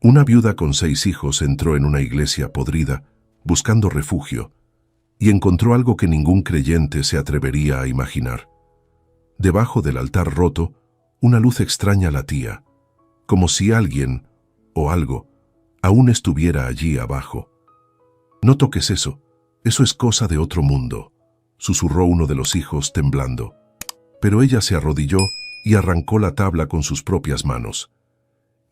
Una viuda con 6 hijos entró en una iglesia podrida, buscando refugio, y encontró algo que ningún creyente se atrevería a imaginar. Debajo del altar roto, una luz extraña latía, como si alguien, o algo, aún estuviera allí abajo. «No toques eso es cosa de otro mundo», susurró uno de los hijos temblando. Pero ella se arrodilló y arrancó la tabla con sus propias manos.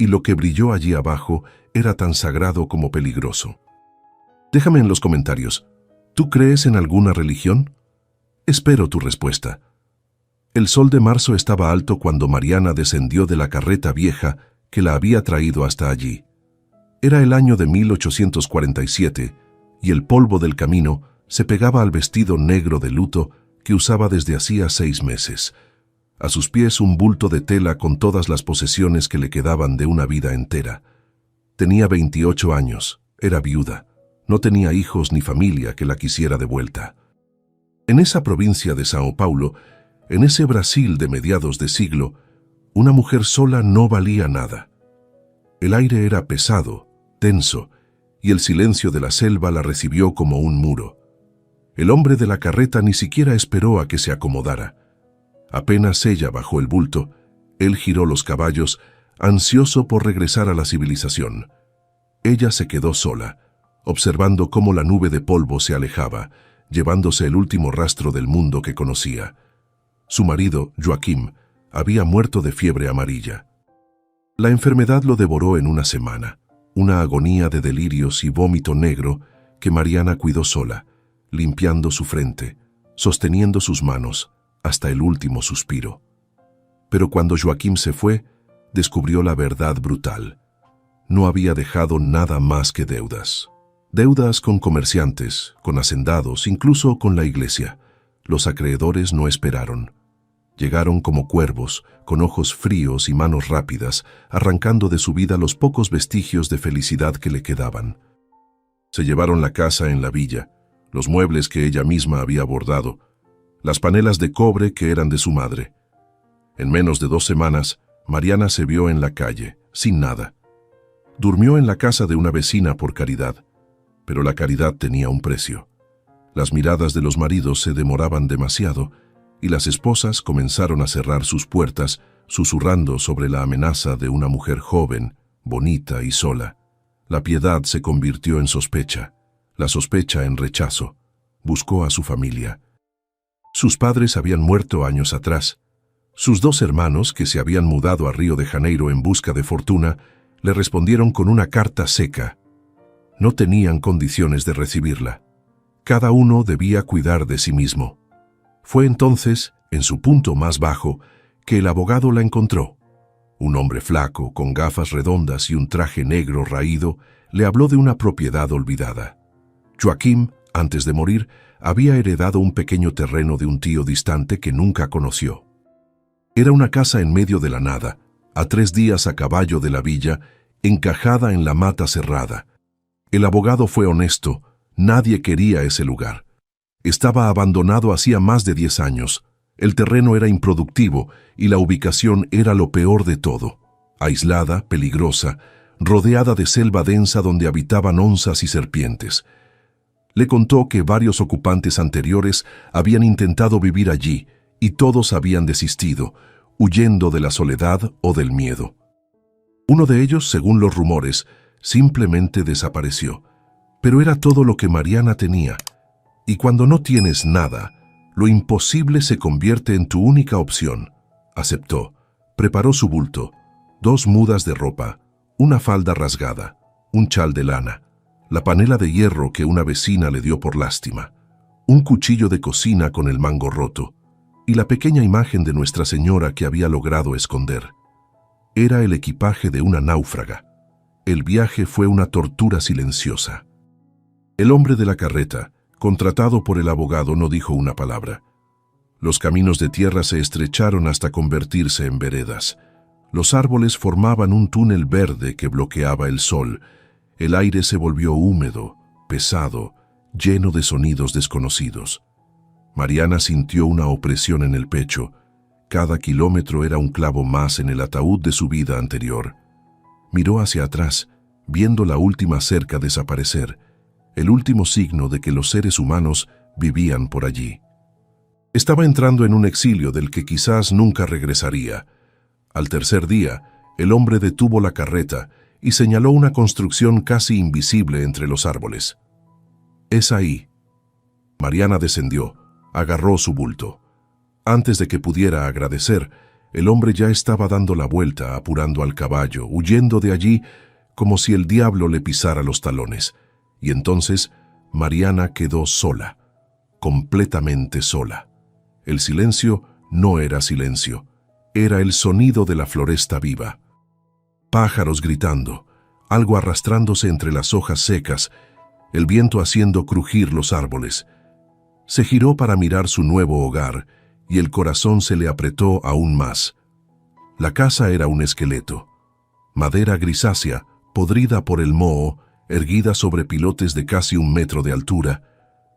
Y lo que brilló allí abajo era tan sagrado como peligroso. Déjame en los comentarios, ¿tú crees en alguna religión? Espero tu respuesta. El sol de marzo estaba alto cuando Mariana descendió de la carreta vieja que la había traído hasta allí. Era el año de 1847 y el polvo del camino se pegaba al vestido negro de luto que usaba desde hacía 6 meses. A sus pies un bulto de tela con todas las posesiones que le quedaban de una vida entera. Tenía 28 años, era viuda, no tenía hijos ni familia que la quisiera de vuelta. En esa provincia de São Paulo, en ese Brasil de mediados de siglo, una mujer sola no valía nada. El aire era pesado, tenso, y el silencio de la selva la recibió como un muro. El hombre de la carreta ni siquiera esperó a que se acomodara. Apenas ella bajó el bulto, él giró los caballos, ansioso por regresar a la civilización. Ella se quedó sola, observando cómo la nube de polvo se alejaba, llevándose el último rastro del mundo que conocía. Su marido, Joaquim, había muerto de fiebre amarilla. La enfermedad lo devoró en una semana, una agonía de delirios y vómito negro que Mariana cuidó sola, limpiando su frente, sosteniendo sus manos, hasta el último suspiro. Pero cuando Joaquim se fue, descubrió la verdad brutal. No había dejado nada más que deudas. Deudas con comerciantes, con hacendados, incluso con la iglesia. Los acreedores no esperaron. Llegaron como cuervos, con ojos fríos y manos rápidas, arrancando de su vida los pocos vestigios de felicidad que le quedaban. Se llevaron la casa en la villa, los muebles que ella misma había bordado, las panelas de cobre que eran de su madre. En menos de 2 semanas, Mariana se vio en la calle, sin nada. Durmió en la casa de una vecina por caridad, pero la caridad tenía un precio. Las miradas de los maridos se demoraban demasiado y las esposas comenzaron a cerrar sus puertas, susurrando sobre la amenaza de una mujer joven, bonita y sola. La piedad se convirtió en sospecha, la sospecha en rechazo. Buscó a su familia. Sus padres habían muerto años atrás. Sus 2 hermanos, que se habían mudado a Río de Janeiro en busca de fortuna, le respondieron con una carta seca. No tenían condiciones de recibirla. Cada uno debía cuidar de sí mismo. Fue entonces, en su punto más bajo, que el abogado la encontró. Un hombre flaco, con gafas redondas y un traje negro raído, le habló de una propiedad olvidada. Joaquim, antes de morir, había heredado un pequeño terreno de un tío distante que nunca conoció. Era una casa en medio de la nada, a 3 días a caballo de la villa, encajada en la mata cerrada. El abogado fue honesto, nadie quería ese lugar. Estaba abandonado hacía más de 10 años. El terreno era improductivo y la ubicación era lo peor de todo. Aislada, peligrosa, rodeada de selva densa donde habitaban onzas y serpientes. Le contó que varios ocupantes anteriores habían intentado vivir allí y todos habían desistido, huyendo de la soledad o del miedo. Uno de ellos, según los rumores, simplemente desapareció. Pero era todo lo que Mariana tenía. Y cuando no tienes nada, lo imposible se convierte en tu única opción. Aceptó. Preparó su bulto. 2 mudas de ropa, una falda rasgada, un chal de lana, la panela de hierro que una vecina le dio por lástima, un cuchillo de cocina con el mango roto y la pequeña imagen de Nuestra Señora que había logrado esconder. Era el equipaje de una náufraga. El viaje fue una tortura silenciosa. El hombre de la carreta, contratado por el abogado, no dijo una palabra. Los caminos de tierra se estrecharon hasta convertirse en veredas. Los árboles formaban un túnel verde que bloqueaba el sol. El aire se volvió húmedo, pesado, lleno de sonidos desconocidos. Mariana sintió una opresión en el pecho. Cada kilómetro era un clavo más en el ataúd de su vida anterior. Miró hacia atrás viendo la última cerca desaparecer, el último signo de que los seres humanos vivían por allí. Estaba entrando en un exilio del que quizás nunca regresaría. Al tercer día, el hombre detuvo la carreta y señaló una construcción casi invisible entre los árboles. «Es ahí». Mariana descendió, agarró su bulto. Antes de que pudiera agradecer, el hombre ya estaba dando la vuelta, apurando al caballo, huyendo de allí como si el diablo le pisara los talones. Y entonces Mariana quedó sola, completamente sola. El silencio no era silencio, era el sonido de la floresta viva. Pájaros gritando, algo arrastrándose entre las hojas secas, el viento haciendo crujir los árboles. Se giró para mirar su nuevo hogar y el corazón se le apretó aún más. La casa era un esqueleto. Madera grisácea, podrida por el moho, erguida sobre pilotes de casi 1 metro de altura.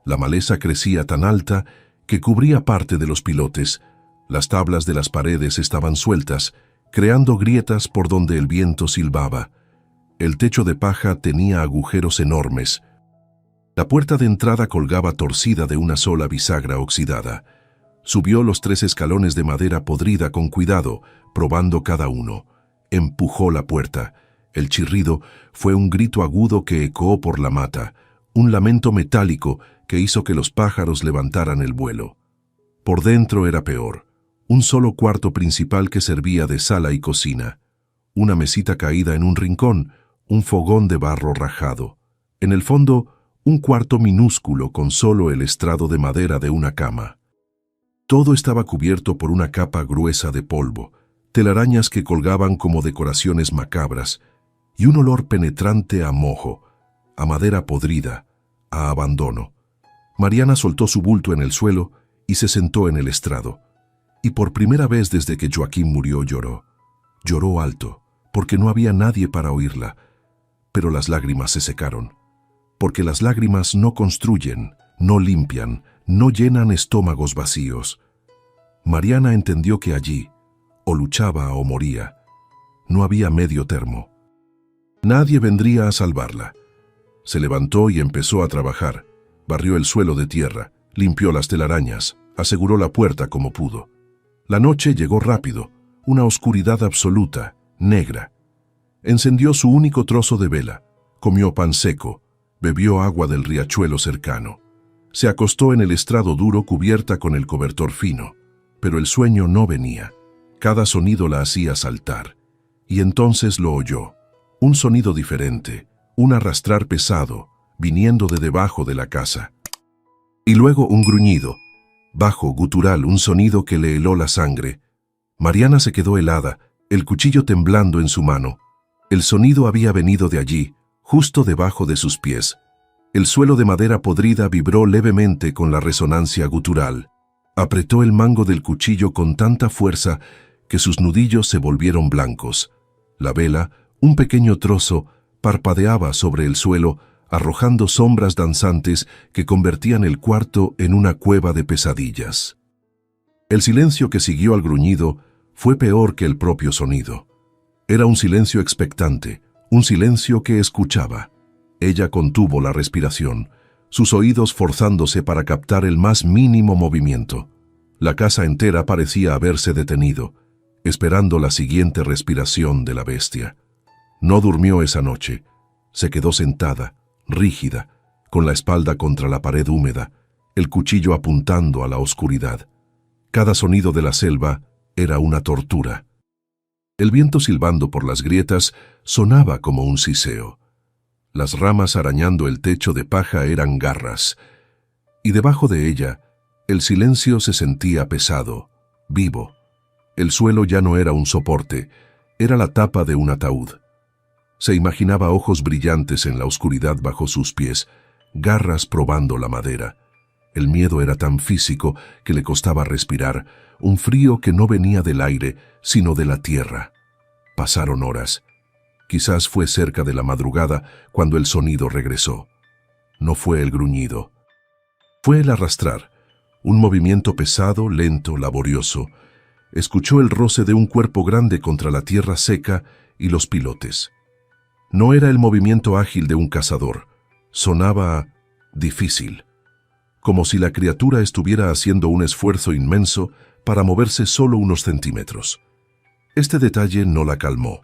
La maleza crecía tan alta que cubría parte de los pilotes. Las tablas de las paredes estaban sueltas, creando grietas por donde el viento silbaba. El techo de paja tenía agujeros enormes. La puerta de entrada colgaba torcida de una sola bisagra oxidada. Subió los 3 escalones de madera podrida con cuidado, probando cada uno. Empujó la puerta. El chirrido fue un grito agudo que ecoó por la mata, un lamento metálico que hizo que los pájaros levantaran el vuelo. Por dentro era peor. Un solo cuarto principal que servía de sala y cocina. Una mesita caída en un rincón, un fogón de barro rajado. En el fondo, un cuarto minúsculo con solo el estrado de madera de una cama. Todo estaba cubierto por una capa gruesa de polvo, telarañas que colgaban como decoraciones macabras, y un olor penetrante a mojo, a madera podrida, a abandono. Mariana soltó su bulto en el suelo y se sentó en el estrado. Y por primera vez desde que Joaquín murió lloró. Lloró alto, porque no había nadie para oírla. Pero las lágrimas se secaron. Porque las lágrimas no construyen, no limpian, no llenan estómagos vacíos. Mariana entendió que allí, o luchaba o moría. No había medio termo. Nadie vendría a salvarla. Se levantó y empezó a trabajar. Barrió el suelo de tierra, limpió las telarañas, aseguró la puerta como pudo. La noche llegó rápido, una oscuridad absoluta, negra. Encendió su único trozo de vela, comió pan seco, bebió agua del riachuelo cercano. Se acostó en el estrado duro cubierta con el cobertor fino, pero el sueño no venía. Cada sonido la hacía saltar. Y entonces lo oyó. Un sonido diferente, un arrastrar pesado, viniendo de debajo de la casa. Y luego un gruñido, bajo, gutural, un sonido que le heló la sangre. Mariana se quedó helada, el cuchillo temblando en su mano. El sonido había venido de allí, justo debajo de sus pies. El suelo de madera podrida vibró levemente con la resonancia gutural. Apretó el mango del cuchillo con tanta fuerza que sus nudillos se volvieron blancos. La vela, un pequeño trozo, parpadeaba sobre el suelo, arrojando sombras danzantes que convertían el cuarto en una cueva de pesadillas. El silencio que siguió al gruñido fue peor que el propio sonido. Era un silencio expectante, un silencio que escuchaba. Ella contuvo la respiración, sus oídos forzándose para captar el más mínimo movimiento. La casa entera parecía haberse detenido, esperando la siguiente respiración de la bestia. No durmió esa noche. Se quedó sentada, rígida, con la espalda contra la pared húmeda, el cuchillo apuntando a la oscuridad. Cada sonido de la selva era una tortura. El viento silbando por las grietas sonaba como un siseo. Las ramas arañando el techo de paja eran garras, y debajo de ella, el silencio se sentía pesado, vivo. El suelo ya no era un soporte, era la tapa de un ataúd. Se imaginaba ojos brillantes en la oscuridad bajo sus pies, garras probando la madera. El miedo era tan físico que le costaba respirar, un frío que no venía del aire, sino de la tierra. Pasaron horas. Quizás fue cerca de la madrugada cuando el sonido regresó. No fue el gruñido. Fue el arrastrar, un movimiento pesado, lento, laborioso. Escuchó el roce de un cuerpo grande contra la tierra seca y los pilotes. No era el movimiento ágil de un cazador. Sonaba difícil, como si la criatura estuviera haciendo un esfuerzo inmenso para moverse solo unos centímetros. Este detalle no la calmó,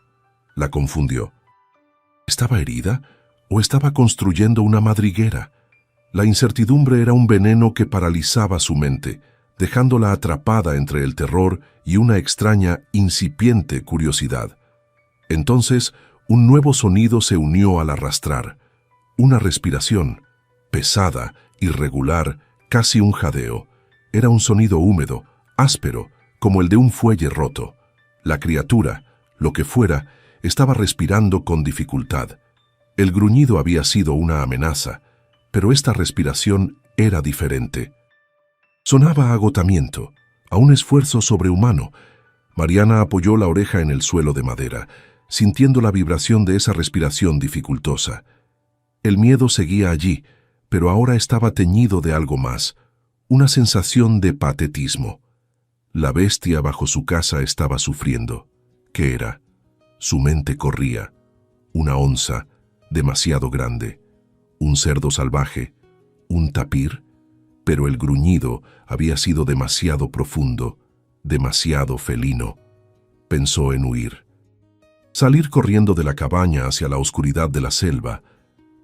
la confundió. ¿Estaba herida o estaba construyendo una madriguera? La incertidumbre era un veneno que paralizaba su mente, dejándola atrapada entre el terror y una extraña, incipiente curiosidad. Entonces, un nuevo sonido se unió al arrastrar. Una respiración, pesada, irregular, casi un jadeo. Era un sonido húmedo, áspero, como el de un fuelle roto. La criatura, lo que fuera, estaba respirando con dificultad. El gruñido había sido una amenaza, pero esta respiración era diferente. Sonaba a agotamiento, a un esfuerzo sobrehumano. Mariana apoyó la oreja en el suelo de madera, sintiendo la vibración de esa respiración dificultosa. El miedo seguía allí, pero ahora estaba teñido de algo más, una sensación de patetismo. La bestia bajo su casa estaba sufriendo. ¿Qué era? Su mente corría. Una onza, demasiado grande. Un cerdo salvaje. Un tapir. Pero el gruñido había sido demasiado profundo, demasiado felino. Pensó en huir. Salir corriendo de la cabaña hacia la oscuridad de la selva.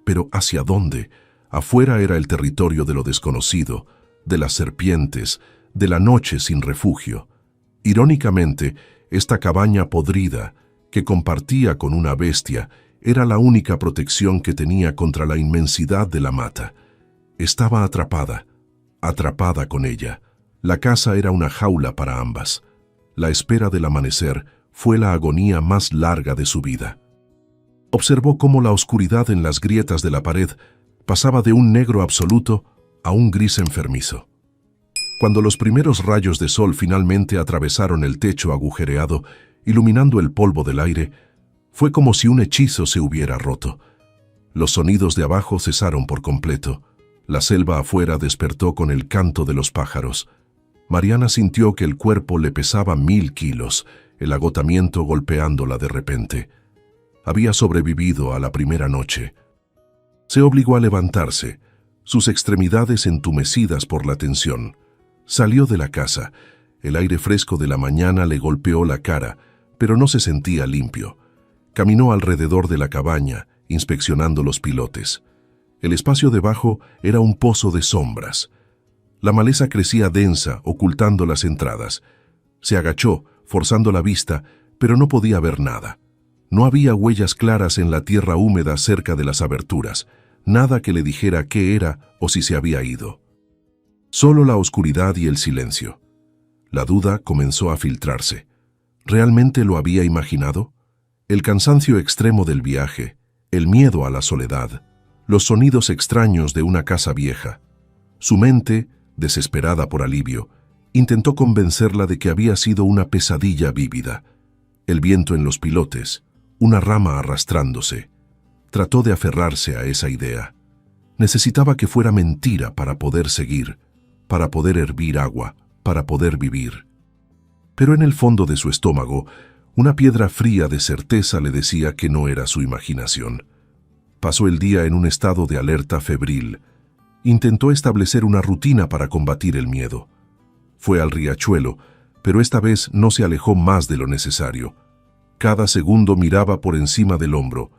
Pero ¿hacia dónde? Afuera era el territorio de lo desconocido, de las serpientes, de la noche sin refugio. Irónicamente, esta cabaña podrida, que compartía con una bestia, era la única protección que tenía contra la inmensidad de la mata. Estaba atrapada con ella. La casa era una jaula para ambas. La espera del amanecer fue la agonía más larga de su vida. Observó cómo la oscuridad en las grietas de la pared pasaba de un negro absoluto a un gris enfermizo. Cuando los primeros rayos de sol finalmente atravesaron el techo agujereado, iluminando el polvo del aire, fue como si un hechizo se hubiera roto. Los sonidos de abajo cesaron por completo. La selva afuera despertó con el canto de los pájaros. Mariana sintió que el cuerpo le pesaba 1000 kilos, el agotamiento golpeándola de repente. Había sobrevivido a la primera noche. Se obligó a levantarse, sus extremidades entumecidas por la tensión. Salió de la casa. El aire fresco de la mañana le golpeó la cara, pero no se sentía limpio. Caminó alrededor de la cabaña, inspeccionando los pilotes. El espacio debajo era un pozo de sombras. La maleza crecía densa, ocultando las entradas. Se agachó, forzando la vista, pero no podía ver nada. No había huellas claras en la tierra húmeda cerca de las aberturas, nada que le dijera qué era o si se había ido. Solo la oscuridad y el silencio. La duda comenzó a filtrarse. ¿Realmente lo había imaginado? El cansancio extremo del viaje, el miedo a la soledad, los sonidos extraños de una casa vieja. Su mente, desesperada por alivio, intentó convencerla de que había sido una pesadilla vívida. El viento en los pilotes, una rama arrastrándose. Trató de aferrarse a esa idea. Necesitaba que fuera mentira para poder seguir, para poder hervir agua, para poder vivir. Pero en el fondo de su estómago, una piedra fría de certeza le decía que no era su imaginación. Pasó el día en un estado de alerta febril. Intentó establecer una rutina para combatir el miedo. Fue al riachuelo, pero esta vez no se alejó más de lo necesario. Cada segundo miraba por encima del hombro.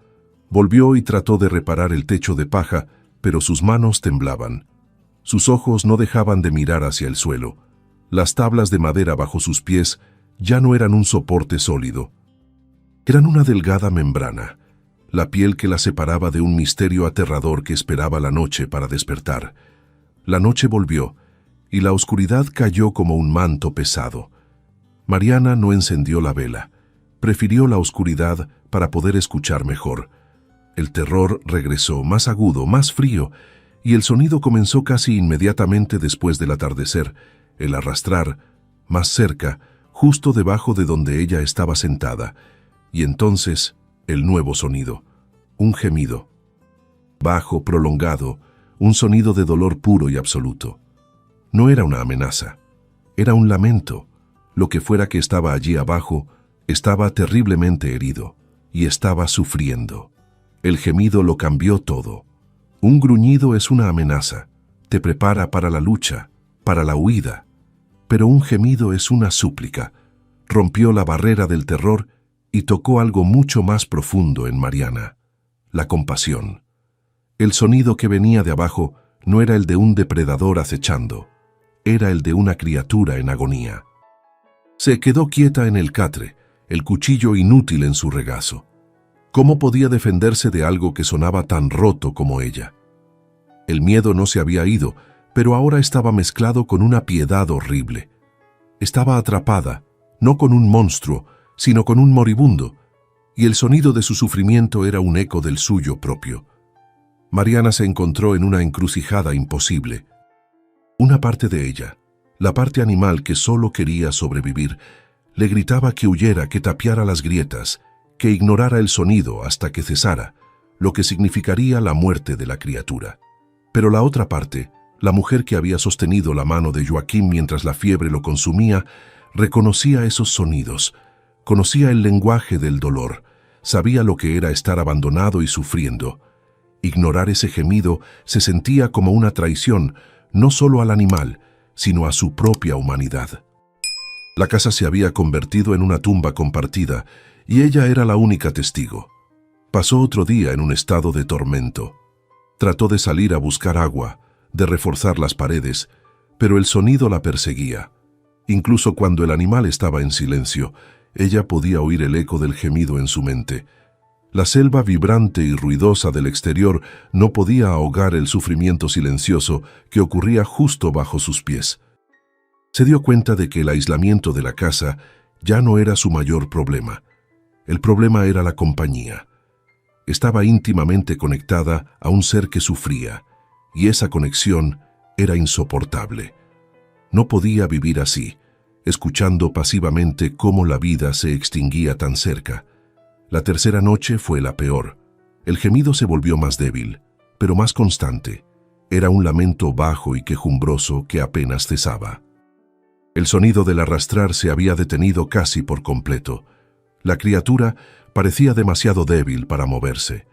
Volvió y trató de reparar el techo de paja, pero sus manos temblaban. Sus ojos no dejaban de mirar hacia el suelo. Las tablas de madera bajo sus pies ya no eran un soporte sólido. Eran una delgada membrana, la piel que la separaba de un misterio aterrador que esperaba la noche para despertar. La noche volvió, y la oscuridad cayó como un manto pesado. Mariana no encendió la vela. Prefirió la oscuridad para poder escuchar mejor. El terror regresó, más agudo, más frío, y el sonido comenzó casi inmediatamente después del atardecer, el arrastrar, más cerca, justo debajo de donde ella estaba sentada, y entonces el nuevo sonido, un gemido. Bajo, prolongado, un sonido de dolor puro y absoluto. No era una amenaza, era un lamento. Lo que fuera que estaba allí abajo estaba terriblemente herido y estaba sufriendo. El gemido lo cambió todo. Un gruñido es una amenaza, te prepara para la lucha, para la huida. Pero un gemido es una súplica. Rompió la barrera del terror y tocó algo mucho más profundo en Mariana: la compasión. El sonido que venía de abajo no era el de un depredador acechando, era el de una criatura en agonía. Se quedó quieta en el catre, el cuchillo inútil en su regazo. ¿Cómo podía defenderse de algo que sonaba tan roto como ella? El miedo no se había ido, pero ahora estaba mezclado con una piedad horrible. Estaba atrapada, no con un monstruo, sino con un moribundo, y el sonido de su sufrimiento era un eco del suyo propio. Mariana se encontró en una encrucijada imposible. Una parte de ella, la parte animal que solo quería sobrevivir, le gritaba que huyera, que tapiara las grietas, que ignorara el sonido hasta que cesara, lo que significaría la muerte de la criatura. Pero la otra parte, la mujer que había sostenido la mano de Joaquín mientras la fiebre lo consumía, reconocía esos sonidos, conocía el lenguaje del dolor, sabía lo que era estar abandonado y sufriendo. Ignorar ese gemido se sentía como una traición, no solo al animal, sino a su propia humanidad. La casa se había convertido en una tumba compartida, y ella era la única testigo. Pasó otro día en un estado de tormento. Trató de salir a buscar agua, de reforzar las paredes, pero el sonido la perseguía. Incluso cuando el animal estaba en silencio, ella podía oír el eco del gemido en su mente. La selva vibrante y ruidosa del exterior no podía ahogar el sufrimiento silencioso que ocurría justo bajo sus pies. Se dio cuenta de que el aislamiento de la casa ya no era su mayor problema. El problema era la compañía. Estaba íntimamente conectada a un ser que sufría, y esa conexión era insoportable. No podía vivir así, escuchando pasivamente cómo la vida se extinguía tan cerca. La tercera noche fue la peor. El gemido se volvió más débil, pero más constante. Era un lamento bajo y quejumbroso que apenas cesaba. El sonido del arrastrar se había detenido casi por completo. La criatura parecía demasiado débil para moverse.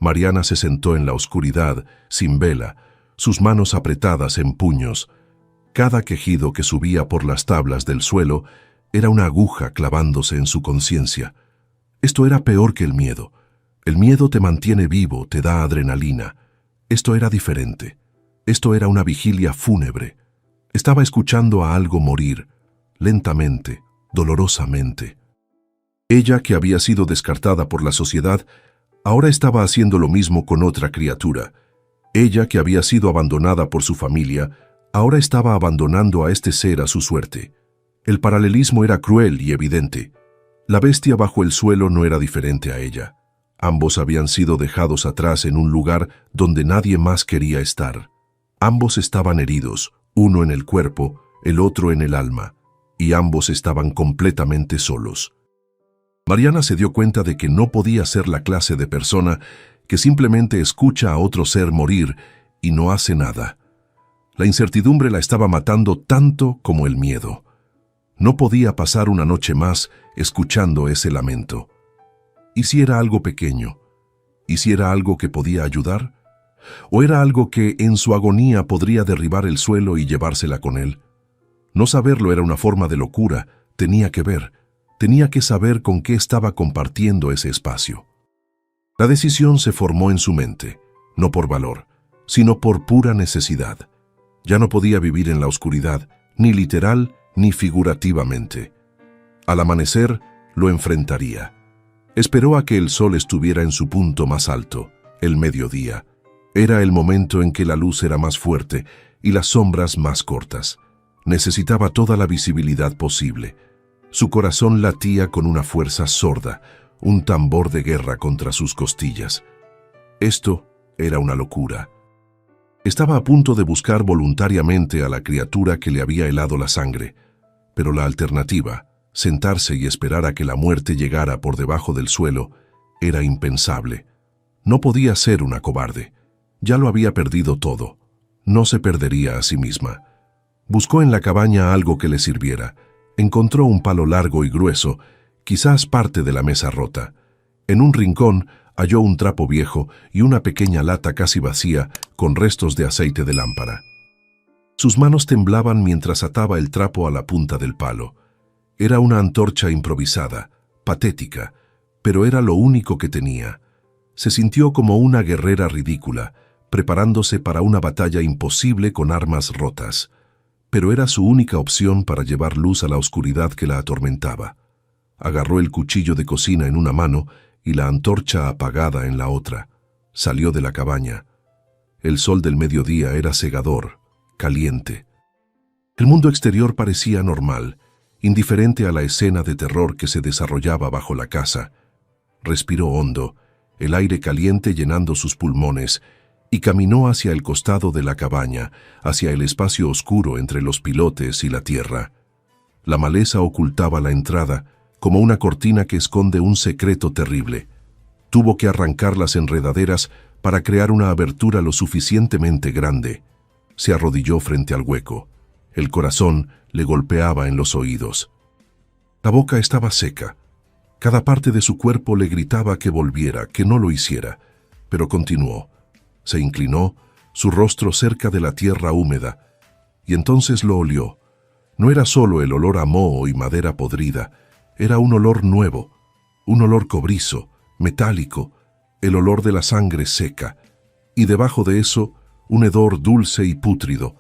Mariana se sentó en la oscuridad, sin vela, sus manos apretadas en puños. Cada quejido que subía por las tablas del suelo era una aguja clavándose en su conciencia. Esto era peor que el miedo. El miedo te mantiene vivo, te da adrenalina. Esto era diferente. Esto era una vigilia fúnebre. Estaba escuchando a algo morir, lentamente, dolorosamente. Ella, que había sido descartada por la sociedad, ahora estaba haciendo lo mismo con otra criatura. Ella, que había sido abandonada por su familia, ahora estaba abandonando a este ser a su suerte. El paralelismo era cruel y evidente. La bestia bajo el suelo no era diferente a ella. Ambos habían sido dejados atrás en un lugar donde nadie más quería estar. Ambos estaban heridos, uno en el cuerpo, el otro en el alma, y ambos estaban completamente solos. Mariana se dio cuenta de que no podía ser la clase de persona que simplemente escucha a otro ser morir y no hace nada. La incertidumbre la estaba matando tanto como el miedo. No podía pasar una noche más escuchando ese lamento. ¿Y si era algo pequeño? ¿Y si era algo que podía ayudar? ¿O era algo que en su agonía podría derribar el suelo y llevársela con él? No saberlo era una forma de locura. Tenía que ver. Tenía que saber con qué estaba compartiendo ese espacio. La decisión se formó en su mente, no por valor, sino por pura necesidad. Ya no podía vivir en la oscuridad, ni literal ni figurativamente. Al amanecer, lo enfrentaría. Esperó a que el sol estuviera en su punto más alto, el mediodía. Era el momento en que la luz era más fuerte y las sombras más cortas. Necesitaba toda la visibilidad posible. Su corazón latía con una fuerza sorda, un tambor de guerra contra sus costillas. Esto era una locura. Estaba a punto de buscar voluntariamente a la criatura que le había helado la sangre, pero la alternativa, sentarse y esperar a que la muerte llegara por debajo del suelo, era impensable. No podía ser una cobarde. Ya lo había perdido todo. No se perdería a sí misma. Buscó en la cabaña algo que le sirviera. Encontró un palo largo y grueso, quizás parte de la mesa rota. En un rincón halló un trapo viejo y una pequeña lata casi vacía con restos de aceite de lámpara. Sus manos temblaban mientras ataba el trapo a la punta del palo. Era una antorcha improvisada, patética, pero era lo único que tenía. Se sintió como una guerrera ridícula, preparándose para una batalla imposible con armas rotas. Pero era su única opción para llevar luz a la oscuridad que la atormentaba. Agarró el cuchillo de cocina en una mano y la antorcha apagada en la otra. Salió de la cabaña. El sol del mediodía era cegador, caliente. El mundo exterior parecía normal, indiferente a la escena de terror que se desarrollaba bajo la casa. Respiró hondo, el aire caliente llenando sus pulmones, y caminó hacia el costado de la cabaña, hacia el espacio oscuro entre los pilotes y la tierra. La maleza ocultaba la entrada, como una cortina que esconde un secreto terrible. Tuvo que arrancar las enredaderas para crear una abertura lo suficientemente grande. Se arrodilló frente al hueco. El corazón le golpeaba en los oídos. La boca estaba seca. Cada parte de su cuerpo le gritaba que volviera, que no lo hiciera, pero continuó. Se inclinó, su rostro cerca de la tierra húmeda, y entonces lo olió. No era solo el olor a moho y madera podrida, era un olor nuevo, un olor cobrizo, metálico, el olor de la sangre seca, y debajo de eso, un hedor dulce y pútrido,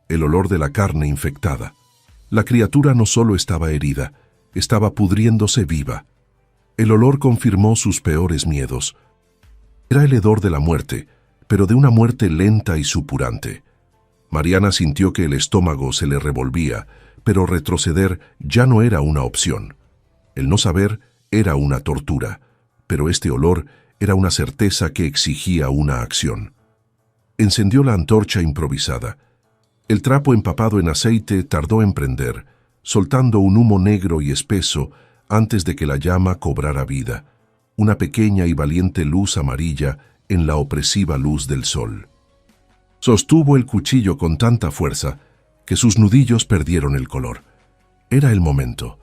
el olor de la carne infectada. La criatura no solo estaba herida, estaba pudriéndose viva. El olor confirmó sus peores miedos. Era el hedor de la muerte, pero de una muerte lenta y supurante. Mariana sintió que el estómago se le revolvía, pero retroceder ya no era una opción. El no saber era una tortura, pero este olor era una certeza que exigía una acción. Encendió la antorcha improvisada. El trapo empapado en aceite tardó en prender, soltando un humo negro y espeso antes de que la llama cobrara vida, una pequeña y valiente luz amarilla en la opresiva luz del sol. Sostuvo el cuchillo con tanta fuerza que sus nudillos perdieron el color. Era el momento.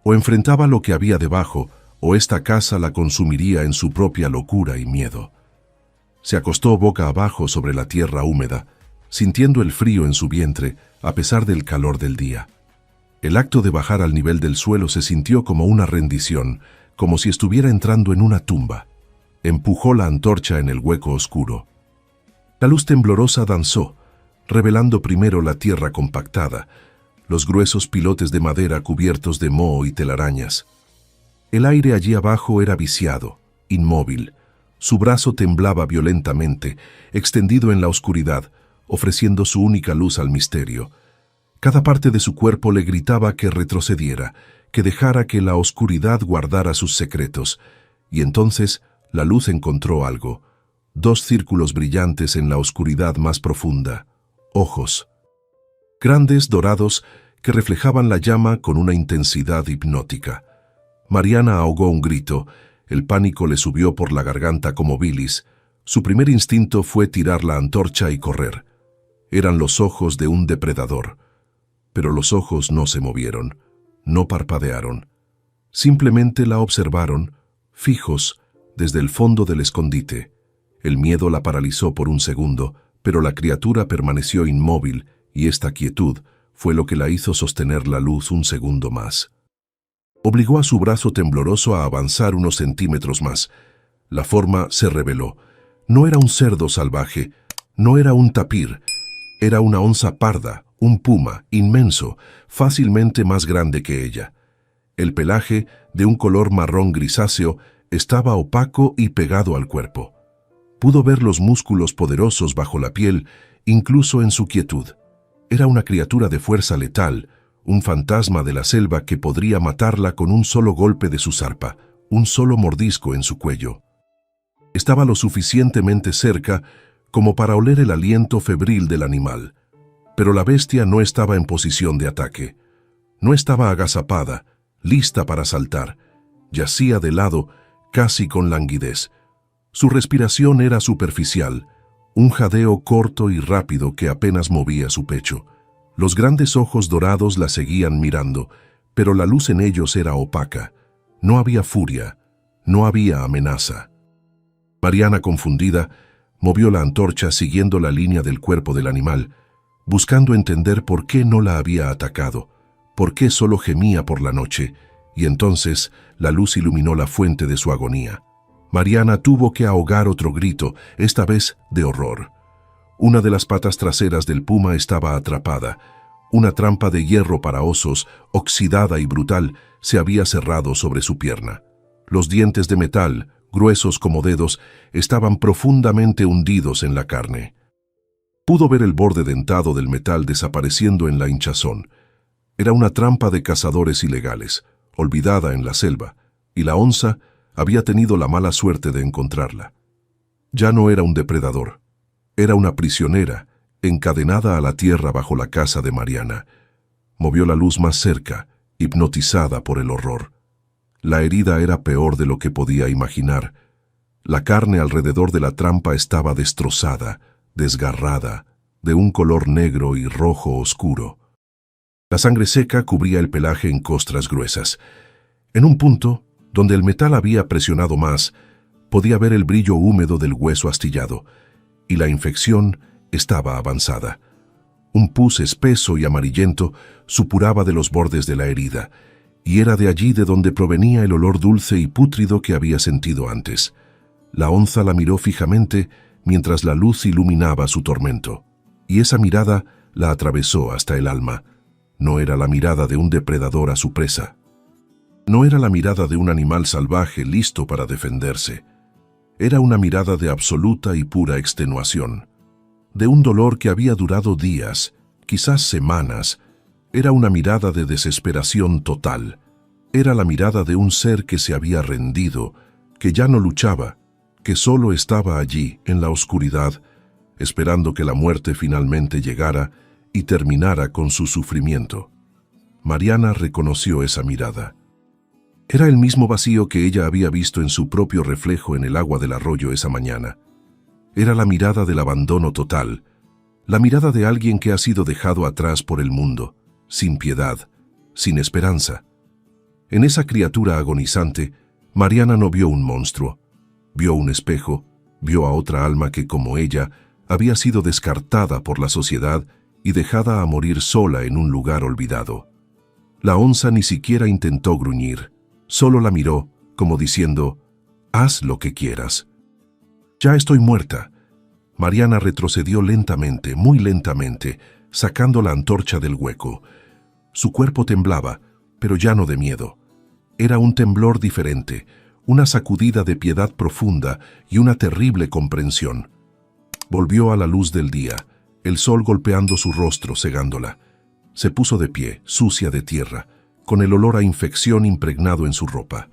O enfrentaba lo que había debajo, o esta casa la consumiría en su propia locura y miedo. Se acostó boca abajo sobre la tierra húmeda, sintiendo el frío en su vientre a pesar del calor del día. El acto de bajar al nivel del suelo se sintió como una rendición, como si estuviera entrando en una tumba. Empujó la antorcha en el hueco oscuro. La luz temblorosa danzó, revelando primero la tierra compactada, los gruesos pilotes de madera cubiertos de moho y telarañas. El aire allí abajo era viciado, inmóvil. Su brazo temblaba violentamente, extendido en la oscuridad, ofreciendo su única luz al misterio. Cada parte de su cuerpo le gritaba que retrocediera, que dejara que la oscuridad guardara sus secretos. Y entonces la luz encontró algo. 2 círculos brillantes en la oscuridad más profunda. Ojos. Grandes, dorados, que reflejaban la llama con una intensidad hipnótica. Mariana ahogó un grito. El pánico le subió por la garganta como bilis. Su primer instinto fue tirar la antorcha y correr. Eran los ojos de un depredador. Pero los ojos no se movieron, no parpadearon. Simplemente la observaron, fijos, desde el fondo del escondite. El miedo la paralizó por un segundo, pero la criatura permaneció inmóvil, y esta quietud fue lo que la hizo sostener la luz un segundo más. Obligó a su brazo tembloroso a avanzar unos centímetros más. La forma se reveló. No era un cerdo salvaje, no era un tapir, era una onza parda, un puma, inmenso, fácilmente más grande que ella. El pelaje, de un color marrón grisáceo, estaba opaco y pegado al cuerpo. Pudo ver los músculos poderosos bajo la piel, incluso en su quietud. Era una criatura de fuerza letal, un fantasma de la selva que podría matarla con un solo golpe de su zarpa, un solo mordisco en su cuello. Estaba lo suficientemente cerca como para oler el aliento febril del animal. Pero la bestia no estaba en posición de ataque. No estaba agazapada, lista para saltar. Yacía de lado, casi con languidez. Su respiración era superficial, un jadeo corto y rápido que apenas movía su pecho. Los grandes ojos dorados la seguían mirando, pero la luz en ellos era opaca. No había furia, no había amenaza. Mariana, confundida, movió la antorcha siguiendo la línea del cuerpo del animal, buscando entender por qué no la había atacado, por qué solo gemía por la noche, y entonces la luz iluminó la fuente de su agonía. Mariana tuvo que ahogar otro grito, esta vez de horror. Una de las patas traseras del puma estaba atrapada. Una trampa de hierro para osos, oxidada y brutal, se había cerrado sobre su pierna. Los dientes de metal, gruesos como dedos, estaban profundamente hundidos en la carne. Pudo ver el borde dentado del metal desapareciendo en la hinchazón. Era una trampa de cazadores ilegales, olvidada en la selva, y la onza había tenido la mala suerte de encontrarla. Ya no era un depredador, era una prisionera, encadenada a la tierra bajo la casa de Mariana. Movió la luz más cerca, hipnotizada por el horror. La herida era peor de lo que podía imaginar. La carne alrededor de la trampa estaba destrozada, desgarrada, de un color negro y rojo oscuro. La sangre seca cubría el pelaje en costras gruesas. En un punto, donde el metal había presionado más, podía ver el brillo húmedo del hueso astillado, y la infección estaba avanzada. Un pus espeso y amarillento supuraba de los bordes de la herida, y era de allí de donde provenía el olor dulce y pútrido que había sentido antes. La onza la miró fijamente mientras la luz iluminaba su tormento, y esa mirada la atravesó hasta el alma. No era la mirada de un depredador a su presa. No era la mirada de un animal salvaje listo para defenderse. Era una mirada de absoluta y pura extenuación, de un dolor que había durado días, quizás semanas. Era una mirada de desesperación total. Era la mirada de un ser que se había rendido, que ya no luchaba, que solo estaba allí, en la oscuridad, esperando que la muerte finalmente llegara y terminara con su sufrimiento. Mariana reconoció esa mirada. Era el mismo vacío que ella había visto en su propio reflejo en el agua del arroyo esa mañana. Era la mirada del abandono total, la mirada de alguien que ha sido dejado atrás por el mundo, sin piedad, sin esperanza. En esa criatura agonizante, Mariana no vio un monstruo, vio un espejo, vio a otra alma que, como ella, había sido descartada por la sociedad y dejada a morir sola en un lugar olvidado. La onza ni siquiera intentó gruñir, solo la miró, como diciendo, «Haz lo que quieras». «Ya estoy muerta». Mariana retrocedió lentamente, muy lentamente, sacando la antorcha del hueco. Su cuerpo temblaba, pero ya no de miedo. Era un temblor diferente, una sacudida de piedad profunda y una terrible comprensión. Volvió a la luz del día, el sol golpeando su rostro, cegándola. Se puso de pie, sucia de tierra, con el olor a infección impregnado en su ropa.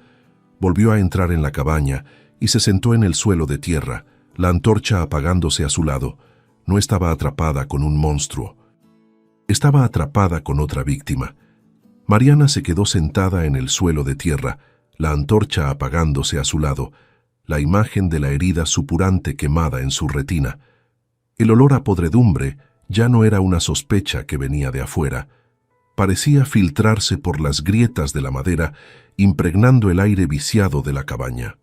Volvió a entrar en la cabaña y se sentó en el suelo de tierra, la antorcha apagándose a su lado. No estaba atrapada con un monstruo. Estaba atrapada con otra víctima. Mariana se quedó sentada en el suelo de tierra, la antorcha apagándose a su lado, la imagen de la herida supurante quemada en su retina. El olor a podredumbre ya no era una sospecha que venía de afuera. Parecía filtrarse por las grietas de la madera, impregnando el aire viciado de la cabaña.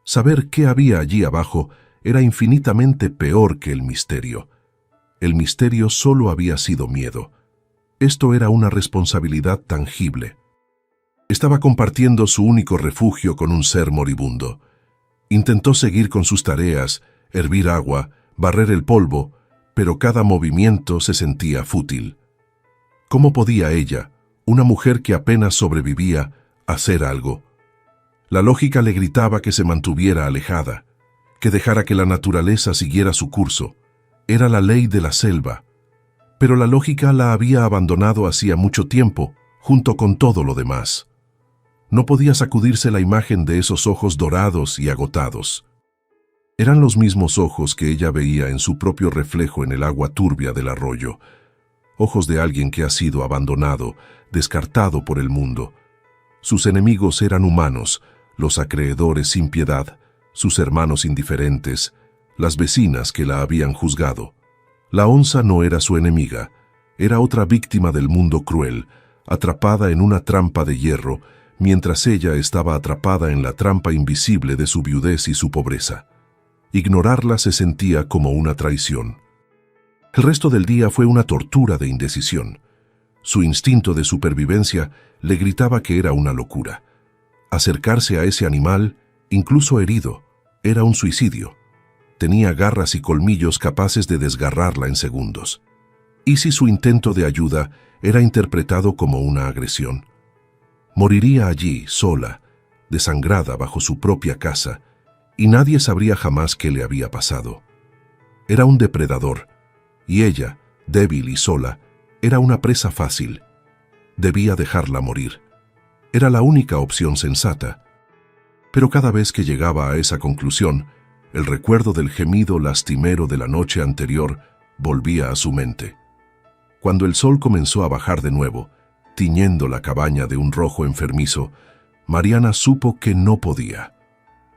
Saber qué había allí abajo era infinitamente peor que el misterio. El misterio solo había sido miedo. Esto era una responsabilidad tangible. Estaba compartiendo su único refugio con un ser moribundo. Intentó seguir con sus tareas, hervir agua, barrer el polvo, pero cada movimiento se sentía fútil. ¿Cómo podía ella, una mujer que apenas sobrevivía, hacer algo? La lógica le gritaba que se mantuviera alejada, que dejara que la naturaleza siguiera su curso. Era la ley de la selva. Pero la lógica la había abandonado hacía mucho tiempo, junto con todo lo demás. No podía sacudirse la imagen de esos ojos dorados y agotados. Eran los mismos ojos que ella veía en su propio reflejo en el agua turbia del arroyo. Ojos de alguien que ha sido abandonado, descartado por el mundo. Sus enemigos eran humanos, los acreedores sin piedad, sus hermanos indiferentes, las vecinas que la habían juzgado. La onza no era su enemiga, era otra víctima del mundo cruel, atrapada en una trampa de hierro, mientras ella estaba atrapada en la trampa invisible de su viudez y su pobreza. Ignorarla se sentía como una traición. El resto del día fue una tortura de indecisión. Su instinto de supervivencia le gritaba que era una locura. Acercarse a ese animal, incluso herido, era un suicidio. Tenía garras y colmillos capaces de desgarrarla en segundos. ¿Y si su intento de ayuda era interpretado como una agresión? Moriría allí, sola, desangrada bajo su propia casa, y nadie sabría jamás qué le había pasado. Era un depredador, y ella, débil y sola, era una presa fácil. Debía dejarla morir. Era la única opción sensata. Pero cada vez que llegaba a esa conclusión, el recuerdo del gemido lastimero de la noche anterior volvía a su mente. Cuando el sol comenzó a bajar de nuevo, tiñendo la cabaña de un rojo enfermizo, Mariana supo que no podía.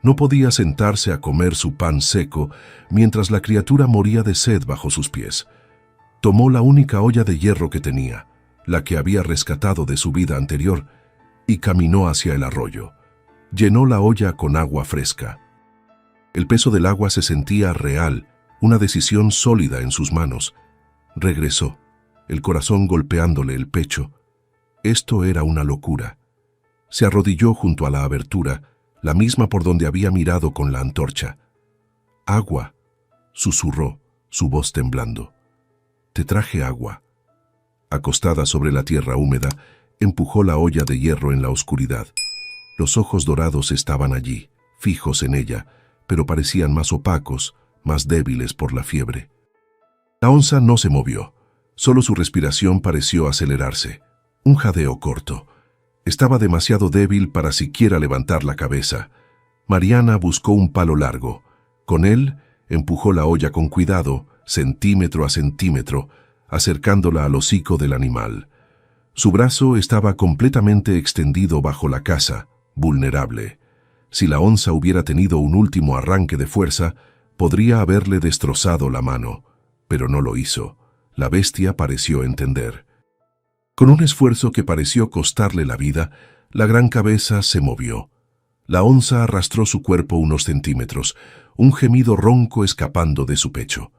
No podía sentarse a comer su pan seco mientras la criatura moría de sed bajo sus pies. Tomó la única olla de hierro que tenía, la que había rescatado de su vida anterior, y caminó hacia el arroyo. Llenó la olla con agua fresca. El peso del agua se sentía real, una decisión sólida en sus manos. Regresó, el corazón golpeándole el pecho. Esto era una locura. Se arrodilló junto a la abertura, la misma por donde había mirado con la antorcha. «Agua», susurró, su voz temblando. «Te traje agua». Acostada sobre la tierra húmeda, empujó la olla de hierro en la oscuridad. Los ojos dorados estaban allí, fijos en ella, pero parecían más opacos, más débiles por la fiebre. La onza no se movió, solo su respiración pareció acelerarse. Un jadeo corto. Estaba demasiado débil para siquiera levantar la cabeza. Mariana buscó un palo largo. Con él, empujó la olla con cuidado, centímetro a centímetro, acercándola al hocico del animal. Su brazo estaba completamente extendido bajo la casa, vulnerable. Si la onza hubiera tenido un último arranque de fuerza, podría haberle destrozado la mano, pero no lo hizo. La bestia pareció entender. Con un esfuerzo que pareció costarle la vida, la gran cabeza se movió. La onza arrastró su cuerpo unos centímetros, un gemido ronco escapando de su pecho.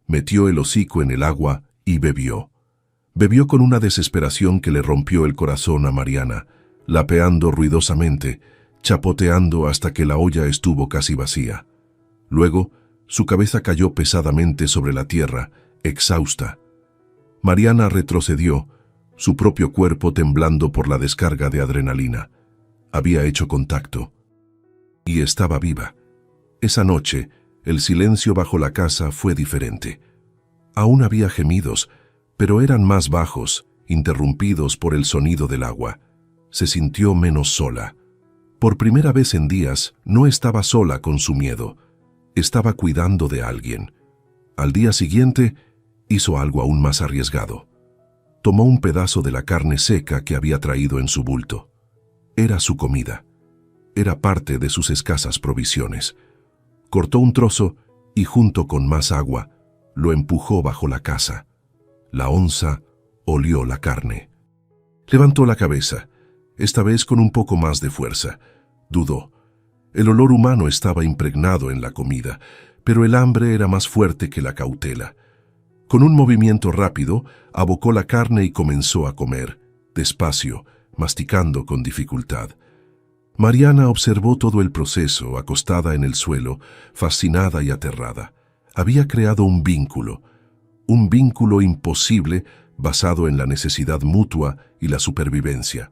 Metió el hocico en el agua y bebió. Bebió con una desesperación que le rompió el corazón a Mariana, lapeando ruidosamente, chapoteando hasta que la olla estuvo casi vacía. Luego, su cabeza cayó pesadamente sobre la tierra, exhausta. Mariana retrocedió, su propio cuerpo temblando por la descarga de adrenalina. Había hecho contacto. Y estaba viva. Esa noche, el silencio bajo la casa fue diferente. Aún había gemidos, pero eran más bajos, interrumpidos por el sonido del agua. Se sintió menos sola. Por primera vez en días, no estaba sola con su miedo. Estaba cuidando de alguien. Al día siguiente, hizo algo aún más arriesgado. Tomó un pedazo de la carne seca que había traído en su bulto. Era su comida. Era parte de sus escasas provisiones. Cortó un trozo y, junto con más agua, lo empujó bajo la casa. La onza olió la carne. Levantó la cabeza, esta vez con un poco más de fuerza. Dudó. El olor humano estaba impregnado en la comida, pero el hambre era más fuerte que la cautela. Con un movimiento rápido, abocó la carne y comenzó a comer, despacio, masticando con dificultad. Mariana observó todo el proceso, acostada en el suelo, fascinada y aterrada. Había creado un vínculo imposible basado en la necesidad mutua y la supervivencia.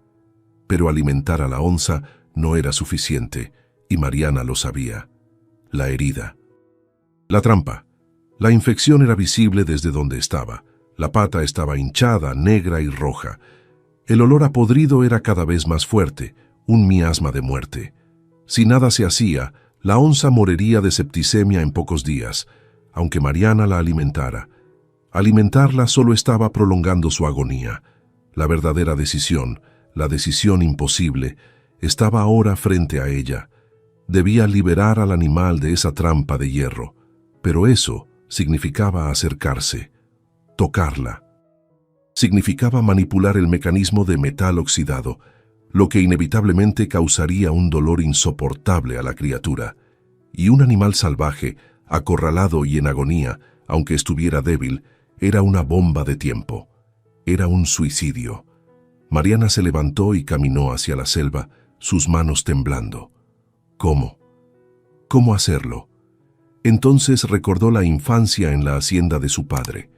Pero alimentar a la onza no era suficiente, y Mariana lo sabía. La herida. La trampa. La infección era visible desde donde estaba. La pata estaba hinchada, negra y roja. El olor a podrido era cada vez más fuerte, un miasma de muerte. Si nada se hacía, la onza moriría de septicemia en pocos días, aunque Mariana la alimentara. Alimentarla solo estaba prolongando su agonía. La verdadera decisión, la decisión imposible, estaba ahora frente a ella. Debía liberar al animal de esa trampa de hierro, pero eso significaba acercarse, tocarla. Significaba manipular el mecanismo de metal oxidado, lo que inevitablemente causaría un dolor insoportable a la criatura. y un animal salvaje, acorralado y en agonía, aunque estuviera débil, era una bomba de tiempo. Era un suicidio. Mariana se levantó y caminó hacia la selva, sus manos temblando. ¿Cómo? ¿Cómo hacerlo? Entonces recordó la infancia en la hacienda de su padre.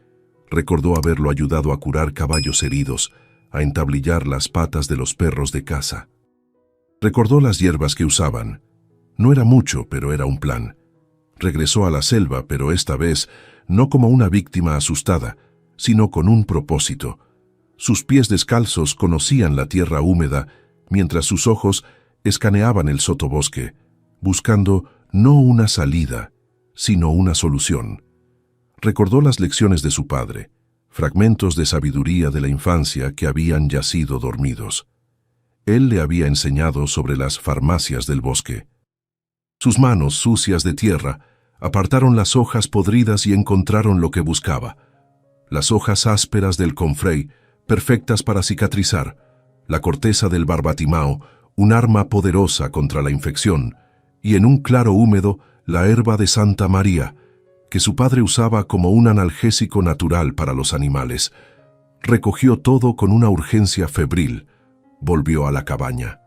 Recordó haberlo ayudado a curar caballos heridos, a entablillar las patas de los perros de caza. Recordó las hierbas que usaban. No era mucho, pero era un plan. Regresó a la selva, pero esta vez no como una víctima asustada, sino con un propósito. Sus pies descalzos conocían la tierra húmeda, mientras sus ojos escaneaban el sotobosque, buscando no una salida, sino una solución. Recordó las lecciones de su padre, fragmentos de sabiduría de la infancia que habían yacido dormidos. Él le había enseñado sobre las farmacias del bosque. Sus manos, sucias de tierra, apartaron las hojas podridas y encontraron lo que buscaba. Las hojas ásperas del confrey, perfectas para cicatrizar, la corteza del barbatimao, un arma poderosa contra la infección, y en un claro húmedo, la herba de Santa María, que su padre usaba como un analgésico natural para los animales. Recogió todo con una urgencia febril. Volvió a la cabaña.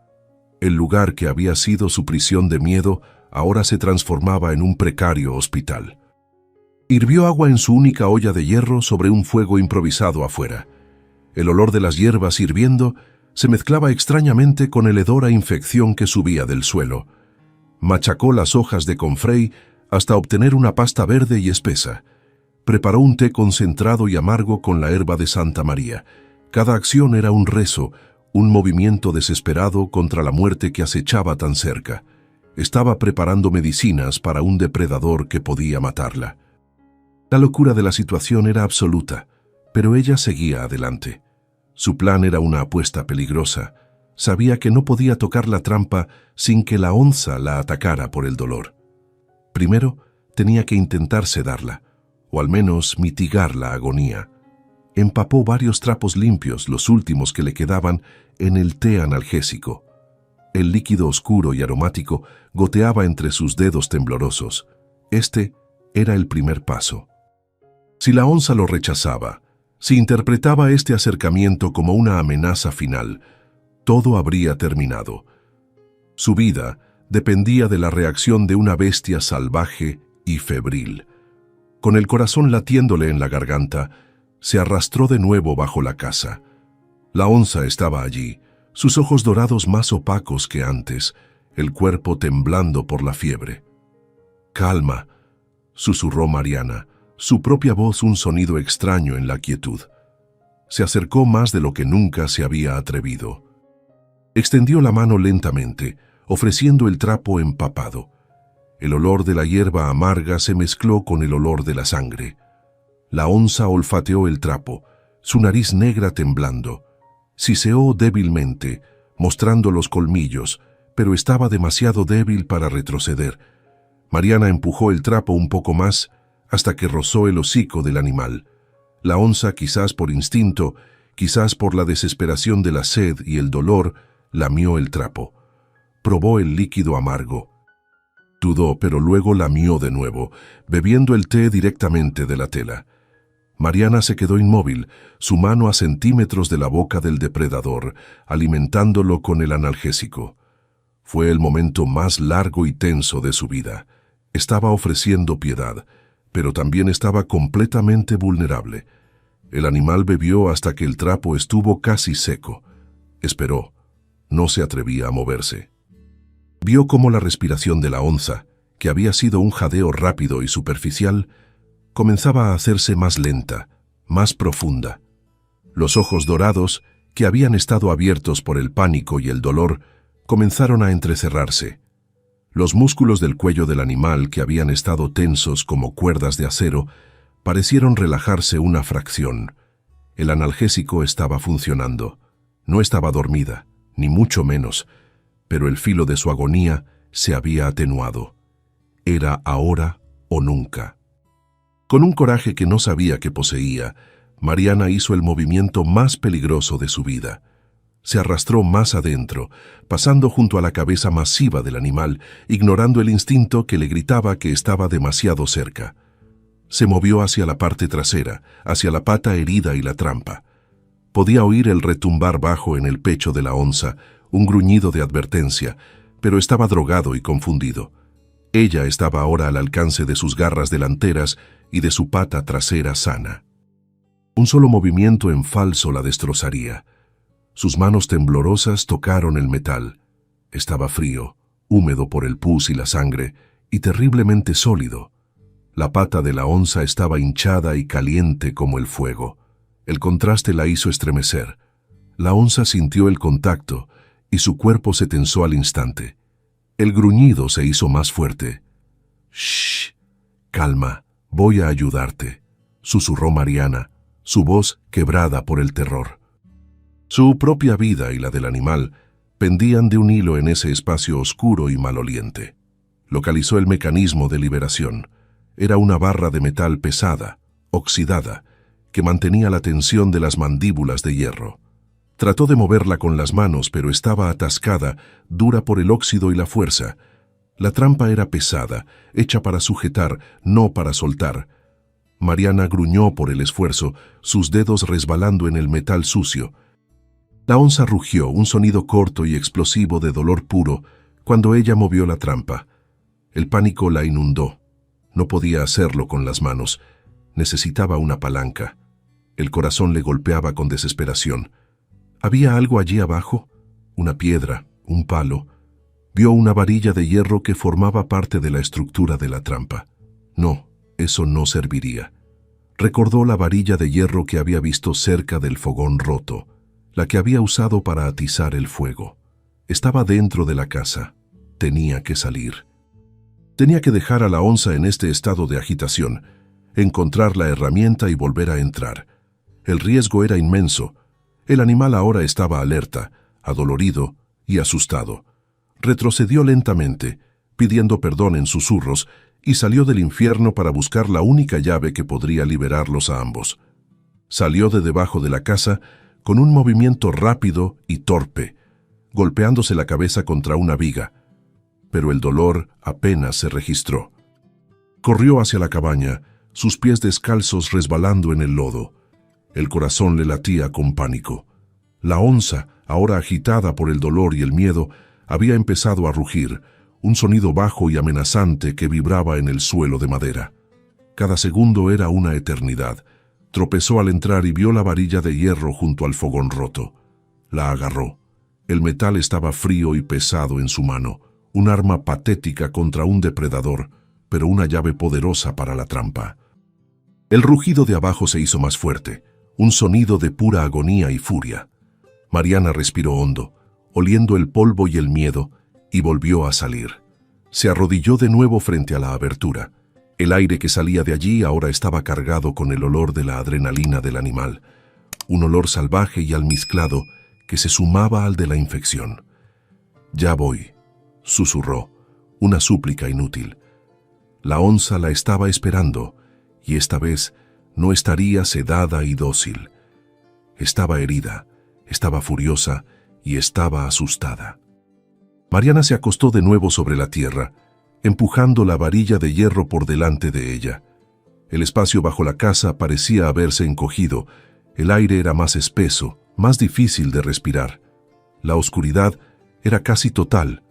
El lugar que había sido su prisión de miedo ahora se transformaba en un precario hospital. Hirvió agua en su única olla de hierro sobre un fuego improvisado afuera. El olor de las hierbas hirviendo se mezclaba extrañamente con el hedor a infección que subía del suelo. Machacó las hojas de confrey hasta obtener una pasta verde y espesa. Preparó un té concentrado y amargo con la herba de Santa María. Cada acción era un rezo, un movimiento desesperado contra la muerte que acechaba tan cerca. Estaba preparando medicinas para un depredador que podía matarla. La locura de la situación era absoluta, pero ella seguía adelante. Su plan era una apuesta peligrosa. Sabía que no podía tocar la trampa sin que la onza la atacara por el dolor. Primero, tenía que intentar sedarla, o al menos mitigar la agonía. Empapó varios trapos limpios, los últimos que le quedaban, en el té analgésico. El líquido oscuro y aromático goteaba entre sus dedos temblorosos. Este era el primer paso. Si la onza lo rechazaba, si interpretaba este acercamiento como una amenaza final, todo habría terminado. Su vida dependía de la reacción de una bestia salvaje y febril. Con el corazón latiéndole en la garganta, se arrastró de nuevo bajo la casa. La onza estaba allí, sus ojos dorados más opacos que antes, el cuerpo temblando por la fiebre. «Calma», susurró Mariana, su propia voz un sonido extraño en la quietud. Se acercó más de lo que nunca se había atrevido. Extendió la mano lentamente, ofreciendo el trapo empapado. El olor de la hierba amarga se mezcló con el olor de la sangre. La onza olfateó el trapo, su nariz negra temblando. Siseó débilmente, mostrando los colmillos, pero estaba demasiado débil para retroceder. Mariana empujó el trapo un poco más hasta que rozó el hocico del animal. La onza, quizás por instinto, quizás por la desesperación de la sed y el dolor, lamió el trapo. Probó el líquido amargo. Dudó, pero luego lamió de nuevo, bebiendo el té directamente de la tela. Mariana se quedó inmóvil, su mano a centímetros de la boca del depredador, alimentándolo con el analgésico. Fue el momento más largo y tenso de su vida. Estaba ofreciendo piedad, pero también estaba completamente vulnerable. El animal bebió hasta que el trapo estuvo casi seco. Esperó. No se atrevía a moverse. Vio cómo la respiración de la onza, que había sido un jadeo rápido y superficial, comenzaba a hacerse más lenta, más profunda. Los ojos dorados, que habían estado abiertos por el pánico y el dolor, comenzaron a entrecerrarse. Los músculos del cuello del animal, que habían estado tensos como cuerdas de acero, parecieron relajarse una fracción. El analgésico estaba funcionando. No estaba dormida, ni mucho menos, pero el filo de su agonía se había atenuado. Era ahora o nunca. Con un coraje que no sabía que poseía, Mariana hizo el movimiento más peligroso de su vida. Se arrastró más adentro, pasando junto a la cabeza masiva del animal, ignorando el instinto que le gritaba que estaba demasiado cerca. Se movió hacia la parte trasera, hacia la pata herida y la trampa. Podía oír el retumbar bajo en el pecho de la onza, un gruñido de advertencia, pero estaba drogado y confundido. Ella estaba ahora al alcance de sus garras delanteras y de su pata trasera sana. Un solo movimiento en falso la destrozaría. Sus manos temblorosas tocaron el metal. Estaba frío, húmedo por el pus y la sangre, y terriblemente sólido. La pata de la onza estaba hinchada y caliente como el fuego. El contraste la hizo estremecer. La onza sintió el contacto y su cuerpo se tensó al instante. El gruñido se hizo más fuerte. «Shh, calma, voy a ayudarte», susurró Mariana, su voz quebrada por el terror. Su propia vida y la del animal pendían de un hilo en ese espacio oscuro y maloliente. Localizó el mecanismo de liberación. Era una barra de metal pesada, oxidada, que mantenía la tensión de las mandíbulas de hierro. Trató de moverla con las manos, pero estaba atascada, dura por el óxido y la fuerza. La trampa era pesada, hecha para sujetar, no para soltar. Mariana gruñó por el esfuerzo, sus dedos resbalando en el metal sucio. La onza rugió, un sonido corto y explosivo de dolor puro, cuando ella movió la trampa. El pánico la inundó. No podía hacerlo con las manos. Necesitaba una palanca. El corazón le golpeaba con desesperación. ¿Había algo allí abajo? Una piedra, un palo. Vio una varilla de hierro que formaba parte de la estructura de la trampa. No, eso no serviría. Recordó la varilla de hierro que había visto cerca del fogón roto, la que había usado para atizar el fuego. Estaba dentro de la casa. Tenía que salir. Tenía que dejar a la onza en este estado de agitación, encontrar la herramienta y volver a entrar. El riesgo era inmenso. El animal ahora estaba alerta, adolorido y asustado. Retrocedió lentamente, pidiendo perdón en susurros, y salió del infierno para buscar la única llave que podría liberarlos a ambos. Salió de debajo de la casa con un movimiento rápido y torpe, golpeándose la cabeza contra una viga, pero el dolor apenas se registró. Corrió hacia la cabaña, sus pies descalzos resbalando en el lodo. El corazón le latía con pánico. La onza, ahora agitada por el dolor y el miedo, había empezado a rugir, un sonido bajo y amenazante que vibraba en el suelo de madera. Cada segundo era una eternidad. Tropezó al entrar y vio la varilla de hierro junto al fogón roto. La agarró. El metal estaba frío y pesado en su mano, un arma patética contra un depredador, pero una llave poderosa para la trampa. El rugido de abajo se hizo más fuerte, un sonido de pura agonía y furia. Mariana respiró hondo, oliendo el polvo y el miedo, y volvió a salir. Se arrodilló de nuevo frente a la abertura. El aire que salía de allí ahora estaba cargado con el olor de la adrenalina del animal, un olor salvaje y almizclado que se sumaba al de la infección. «Ya voy», susurró, una súplica inútil. La onza la estaba esperando, y esta vez no estaría sedada y dócil. Estaba herida, estaba furiosa y estaba asustada. Mariana se acostó de nuevo sobre la tierra, empujando la varilla de hierro por delante de ella. El espacio bajo la casa parecía haberse encogido, el aire era más espeso, más difícil de respirar. La oscuridad era casi total,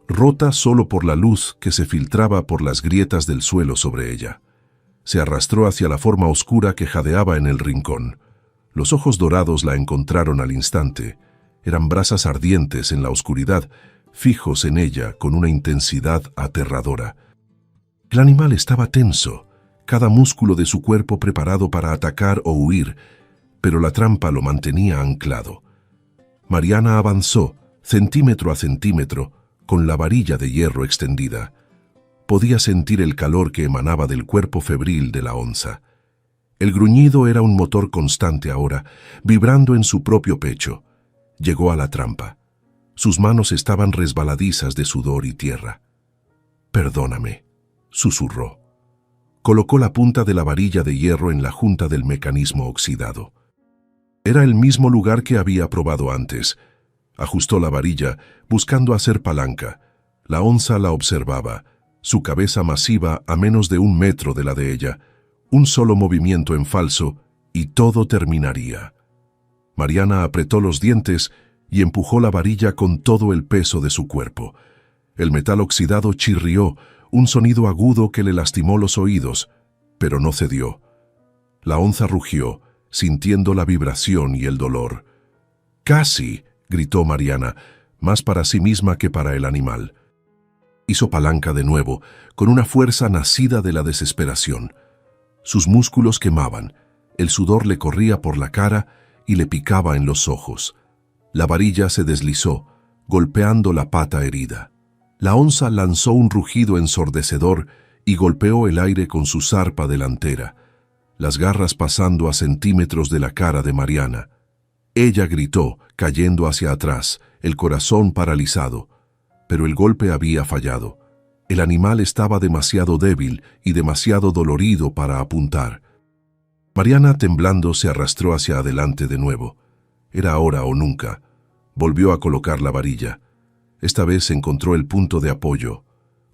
rota solo por la luz que se filtraba por las grietas del suelo sobre ella. Se arrastró hacia la forma oscura que jadeaba en el rincón. Los ojos dorados la encontraron al instante. Eran brasas ardientes en la oscuridad, fijos en ella con una intensidad aterradora. El animal estaba tenso, cada músculo de su cuerpo preparado para atacar o huir, pero la trampa lo mantenía anclado. Mariana avanzó, centímetro a centímetro, con la varilla de hierro extendida. Podía sentir el calor que emanaba del cuerpo febril de la onza. El gruñido era un motor constante ahora, vibrando en su propio pecho. Llegó a la trampa. Sus manos estaban resbaladizas de sudor y tierra. «Perdóname», susurró. Colocó la punta de la varilla de hierro en la junta del mecanismo oxidado. Era el mismo lugar que había probado antes, Ajustó la varilla, buscando hacer palanca. La onza la observaba, su cabeza masiva a menos de 1 metro de la de ella. Un solo movimiento en falso y todo terminaría. Mariana apretó los dientes y empujó la varilla con todo el peso de su cuerpo. El metal oxidado chirrió, un sonido agudo que le lastimó los oídos, pero no cedió. La onza rugió, sintiendo la vibración y el dolor. «¡Casi!», gritó Mariana, más para sí misma que para el animal. Hizo palanca de nuevo, con una fuerza nacida de la desesperación. Sus músculos quemaban, el sudor le corría por la cara y le picaba en los ojos. La varilla se deslizó, golpeando la pata herida. La onza lanzó un rugido ensordecedor y golpeó el aire con su zarpa delantera, las garras pasando a centímetros de la cara de Mariana. Ella gritó, cayendo hacia atrás, el corazón paralizado. Pero el golpe había fallado. El animal estaba demasiado débil y demasiado dolorido para apuntar. Mariana, temblando, se arrastró hacia adelante de nuevo. Era ahora o nunca. Volvió a colocar la varilla. Esta vez encontró el punto de apoyo.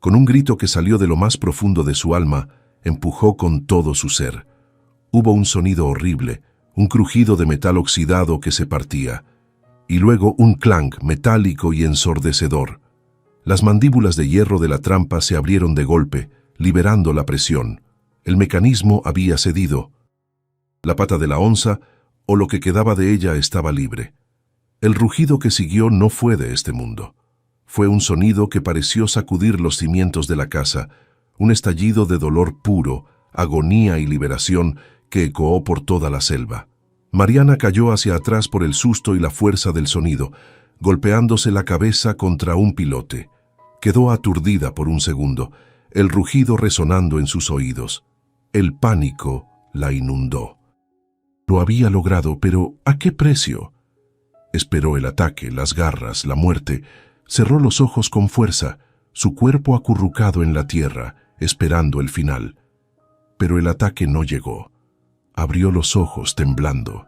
Con un grito que salió de lo más profundo de su alma, empujó con todo su ser. Hubo un sonido horrible, un crujido de metal oxidado que se partía, y luego un clank metálico y ensordecedor. Las mandíbulas de hierro de la trampa se abrieron de golpe, liberando la presión. El mecanismo había cedido. La pata de la onza, o lo que quedaba de ella, estaba libre. El rugido que siguió no fue de este mundo. Fue un sonido que pareció sacudir los cimientos de la casa, un estallido de dolor puro, agonía y liberación que ecoó por toda la selva. Mariana cayó hacia atrás por el susto y la fuerza del sonido, golpeándose la cabeza contra un pilote. Quedó aturdida por un segundo, el rugido resonando en sus oídos. El pánico la inundó. Lo había logrado, pero ¿a qué precio? Esperó el ataque, las garras, la muerte. Cerró los ojos con fuerza, su cuerpo acurrucado en la tierra, esperando el final. Pero el ataque no llegó. Abrió los ojos temblando.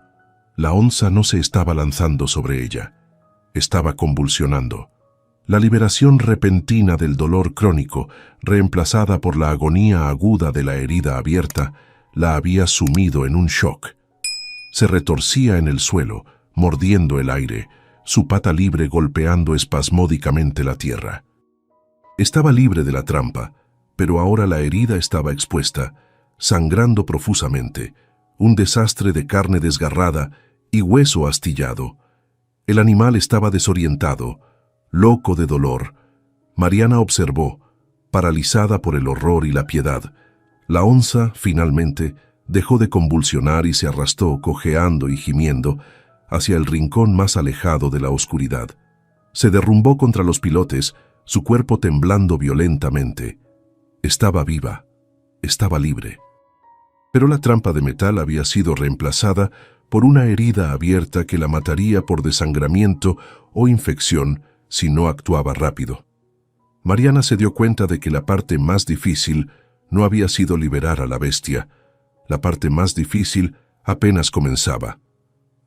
La onza no se estaba lanzando sobre ella. Estaba convulsionando. La liberación repentina del dolor crónico, reemplazada por la agonía aguda de la herida abierta, la había sumido en un shock. Se retorcía en el suelo, mordiendo el aire, su pata libre golpeando espasmódicamente la tierra. Estaba libre de la trampa, pero ahora la herida estaba expuesta, sangrando profusamente, un desastre de carne desgarrada y hueso astillado. El animal estaba desorientado, loco de dolor. Mariana observó, paralizada por el horror y la piedad. La onza, finalmente, dejó de convulsionar y se arrastró, cojeando y gimiendo, hacia el rincón más alejado de la oscuridad. Se derrumbó contra los pilotes, su cuerpo temblando violentamente. Estaba viva, estaba libre. Pero la trampa de metal había sido reemplazada por una herida abierta que la mataría por desangramiento o infección si no actuaba rápido. Mariana se dio cuenta de que la parte más difícil no había sido liberar a la bestia. La parte más difícil apenas comenzaba.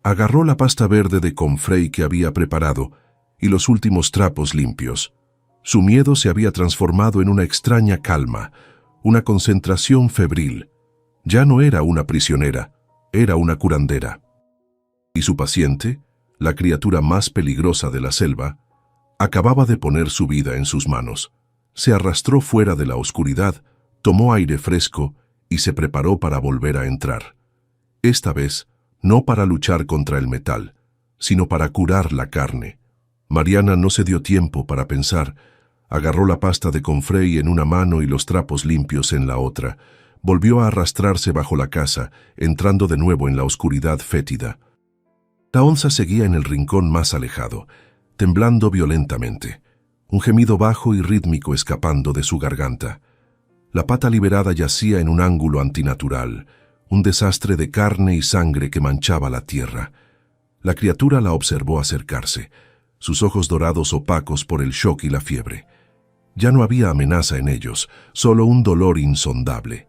Agarró la pasta verde de confrey que había preparado y los últimos trapos limpios. Su miedo se había transformado en una extraña calma, una concentración febril. Ya no era una prisionera, era una curandera. Y su paciente, la criatura más peligrosa de la selva, acababa de poner su vida en sus manos. Se arrastró fuera de la oscuridad, tomó aire fresco y se preparó para volver a entrar. Esta vez, no para luchar contra el metal, sino para curar la carne. Mariana no se dio tiempo para pensar. Agarró la pasta de confrey en una mano y los trapos limpios en la otra. Volvió a arrastrarse bajo la casa, entrando de nuevo en la oscuridad fétida. La onza seguía en el rincón más alejado, temblando violentamente, un gemido bajo y rítmico escapando de su garganta. La pata liberada yacía en un ángulo antinatural, un desastre de carne y sangre que manchaba la tierra. La criatura la observó acercarse, sus ojos dorados opacos por el shock y la fiebre. Ya no había amenaza en ellos, solo un dolor insondable.